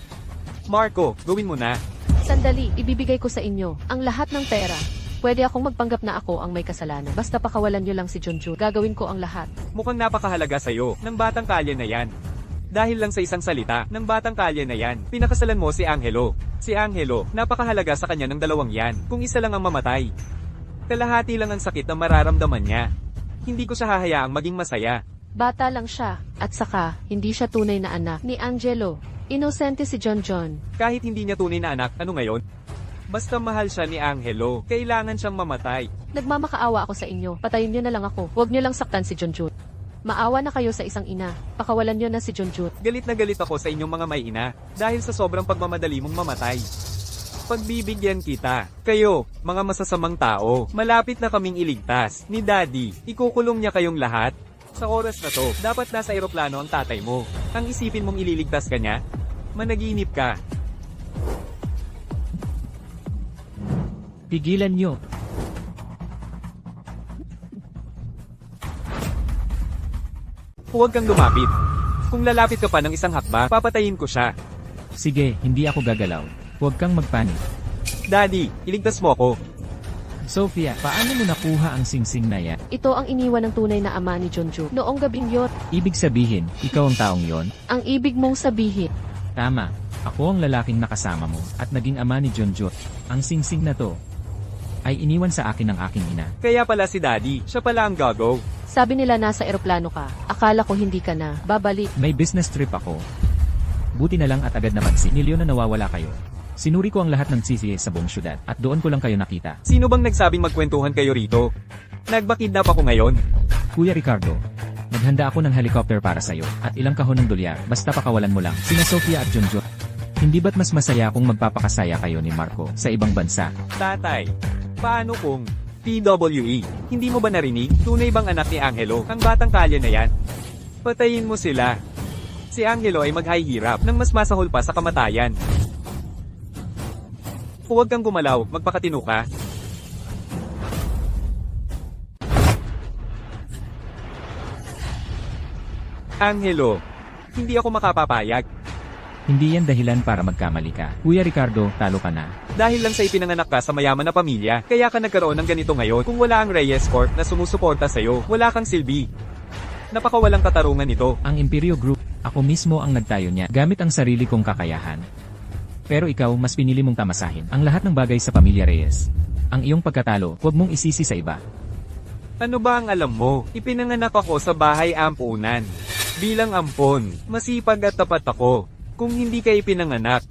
Marco, gawin mo na. Sandali, ibibigay ko sa inyo ang lahat ng pera. Pwede akong magpanggap na ako ang may kasalanan. Basta pakawalan niyo lang si Junjun. Gagawin ko ang lahat. Mukhang napakahalaga sa'yo ng batang kalye na yan. Dahil lang sa isang salita ng batang kalye na yan, pinakasalan mo si Angelo. Si Angelo, napakahalaga sa kanya ng dalawang yan, kung isa lang ang mamatay. Kalahati lang ang sakit na mararamdaman niya. Hindi ko siya hahayaang maging masaya. Bata lang siya. At saka, hindi siya tunay na anak ni Angelo. Inosente si Junjun. Kahit hindi niya tunay na anak, ano ngayon? Basta mahal siya ni Angelo, kailangan siyang mamatay. Nagmamakaawa ako sa inyo. Patayin niyo na lang ako. Huwag niyo lang saktan si Junjun. Maawa na kayo sa isang ina. Pakawalan niyo na si Junjun. Galit na galit ako sa inyong mga may ina, dahil sa sobrang pagmamadali mong mamatay. Pagbibigyan kita. Kayo, mga masasamang tao, malapit na kaming iligtas. Ni Daddy, ikukulong niya kayong lahat. Sa oras na to, dapat nasa eroplano ang tatay mo. Ang isipin mong ililigtas ka niya? Managinip ka. Pigilan nyo. Huwag kang lumapit. Kung lalapit ka pa ng isang hakba, papatayin ko siya. Sige, hindi ako gagalaw. Huwag kang magpanik. Daddy, iligtas mo ako. Sophia, paano mo nakuha ang singsing na yan? Ito ang iniwan ng tunay na ama ni Junjun. Noong gabing yot, Ibig sabihin, ikaw ang taong yon? ang ibig mong sabihin. Tama. Ako ang lalaking nakasama mo at naging ama ni Junjun. Ang singsing na to ay iniwan sa akin ng aking ina. Kaya pala si Daddy, siya pala ang gago. Sabi nila nasa eroplano ka. Akala ko hindi ka na. Babalik. May business trip ako. Buti na lang at agad napansin. Milyon na nawawala kayo. Sinuri ko ang lahat ng sisi sa buong syudad at doon ko lang kayo nakita. Sino bang nagsabing magkwentuhan kayo rito? Nagbakidnap ako ngayon. Kuya Ricardo, naghanda ako ng helicopter para sa'yo at ilang kahon ng dolyar basta pakawalan mo lang sina Sophia at Junjun. Hindi ba't mas masaya kung magpapakasaya kayo ni Marco sa ibang bansa? Tatay, paano kung PWE? Hindi mo ba narinig? Tunay bang anak ni Angelo? Ang batang kalye na yan? Patayin mo sila. Si Angelo ay maghahirap ng mas masahol pa sa kamatayan. Huwag kang gumalaw, magpakatino ka. Angelo, hindi ako makapapayag. Hindi yan dahilan para magkamali ka. Kuya Ricardo, talo ka na. Dahil lang sa ipinanganak ka sa mayaman na pamilya, kaya ka nagkaroon ng ganito ngayon. Kung wala ang Reyes Corp na sumusuporta sa'yo, wala kang silbi. Napakawalang katarungan ito. Ang Imperio Group, ako mismo ang nagtayo niya gamit ang sarili kong kakayahan. Pero ikaw, mas pinili mong tamasahin ang lahat ng bagay sa pamilya Reyes. Ang iyong pagkatalo, huwag mong isisi sa iba. Ano ba ang alam mo? Ipinanganak ako sa bahay ampunan. Bilang ampon, masipag at tapat ako. Kung hindi ka ipinanganak,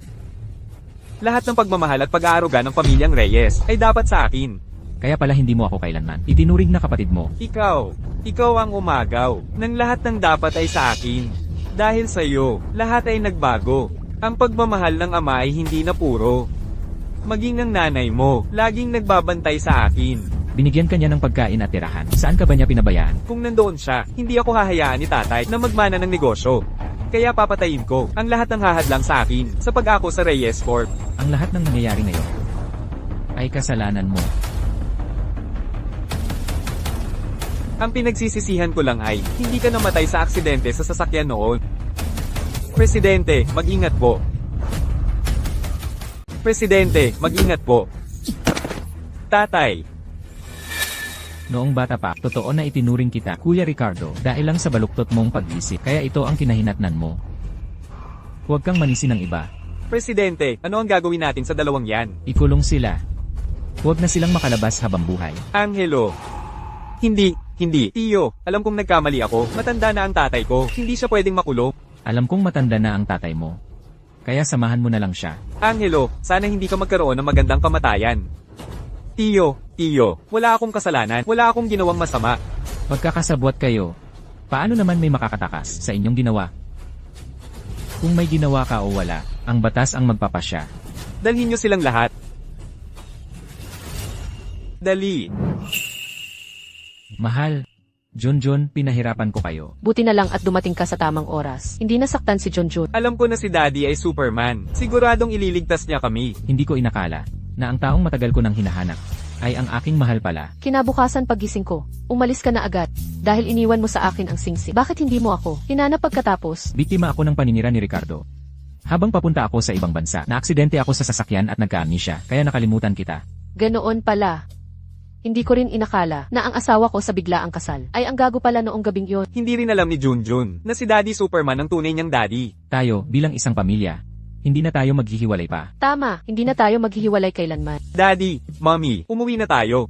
lahat ng pagmamahal at pag-aaruga ng pamilyang Reyes ay dapat sa akin. Kaya pala hindi mo ako kailanman itinuring na kapatid mo. Ikaw ang umagaw ng lahat ng dapat ay sa akin. Dahil sa iyo, lahat ay nagbago. Ang pagmamahal ng ama ay hindi na puro. Maging ang nanay mo, laging nagbabantay sa akin. Binigyan ka niya ng pagkain at tirahan. Saan ka ba niya pinabayaan? Kung nandoon siya, hindi ako hahayaan ni tatay na magmana ng negosyo. Kaya papatayin ko ang lahat ng hahadlang sa akin sa pag-ako sa Reyes Corp. Ang lahat ng nangyayari ngayon ay kasalanan mo. Ang pinagsisisihan ko lang ay, hindi ka namatay sa aksidente sa sasakyan noon. Presidente, mag-ingat po. Presidente, mag-ingat po. Tatay, Noong bata pa, totoo na itinuring kita, Kuya Ricardo, dahil lang sa baluktot mong pag-isip. Kaya ito ang kinahinatnan mo. Huwag kang manisi ng iba. Presidente, ano ang gagawin natin sa dalawang yan? Ikulong sila. Huwag na silang makalabas habang buhay. Angelo. Hindi. Tiyo, alam kong nagkamali ako. Matanda na ang tatay ko. Hindi siya pwedeng makulong. Alam kong matanda na ang tatay mo. Kaya samahan mo na lang siya. Angelo, sana hindi ka magkaroon ng magandang kamatayan. Tiyo, wala akong kasalanan. Wala akong ginawang masama. Pagkakasabwat kayo, paano naman may makakatakas sa inyong ginawa? Kung may ginawa ka o wala, ang batas ang magpapasya. Dalhin niyo silang lahat. Dali. Mahal, Junjun, pinahirapan ko kayo. Buti na lang at dumating ka sa tamang oras. Hindi nasaktan si Junjun. Alam ko na si Daddy ay Superman. Siguradong ililigtas niya kami. Hindi ko inakala na ang taong matagal ko nang hinahanap ay ang aking mahal pala. Kinabukasan pagising ko, umalis ka na agad. Dahil iniwan mo sa akin ang singsing. Bakit hindi mo ako? Hinanap pagkatapos. Biktima ako ng paninira ni Ricardo. Habang papunta ako sa ibang bansa, naaksidente ako sa sasakyan at nagka-amnesia, kaya nakalimutan kita. Ganoon pala. Hindi ko rin inakala na ang asawa ko sa biglaang kasal ay ang gago pala noong gabing yon. Hindi rin alam ni Junjun na si Daddy Superman ang tunay niyang daddy. Tayo, bilang isang pamilya, hindi na tayo maghihiwalay pa. Tama, hindi na tayo maghihiwalay kailanman. Daddy, Mommy, umuwi na tayo.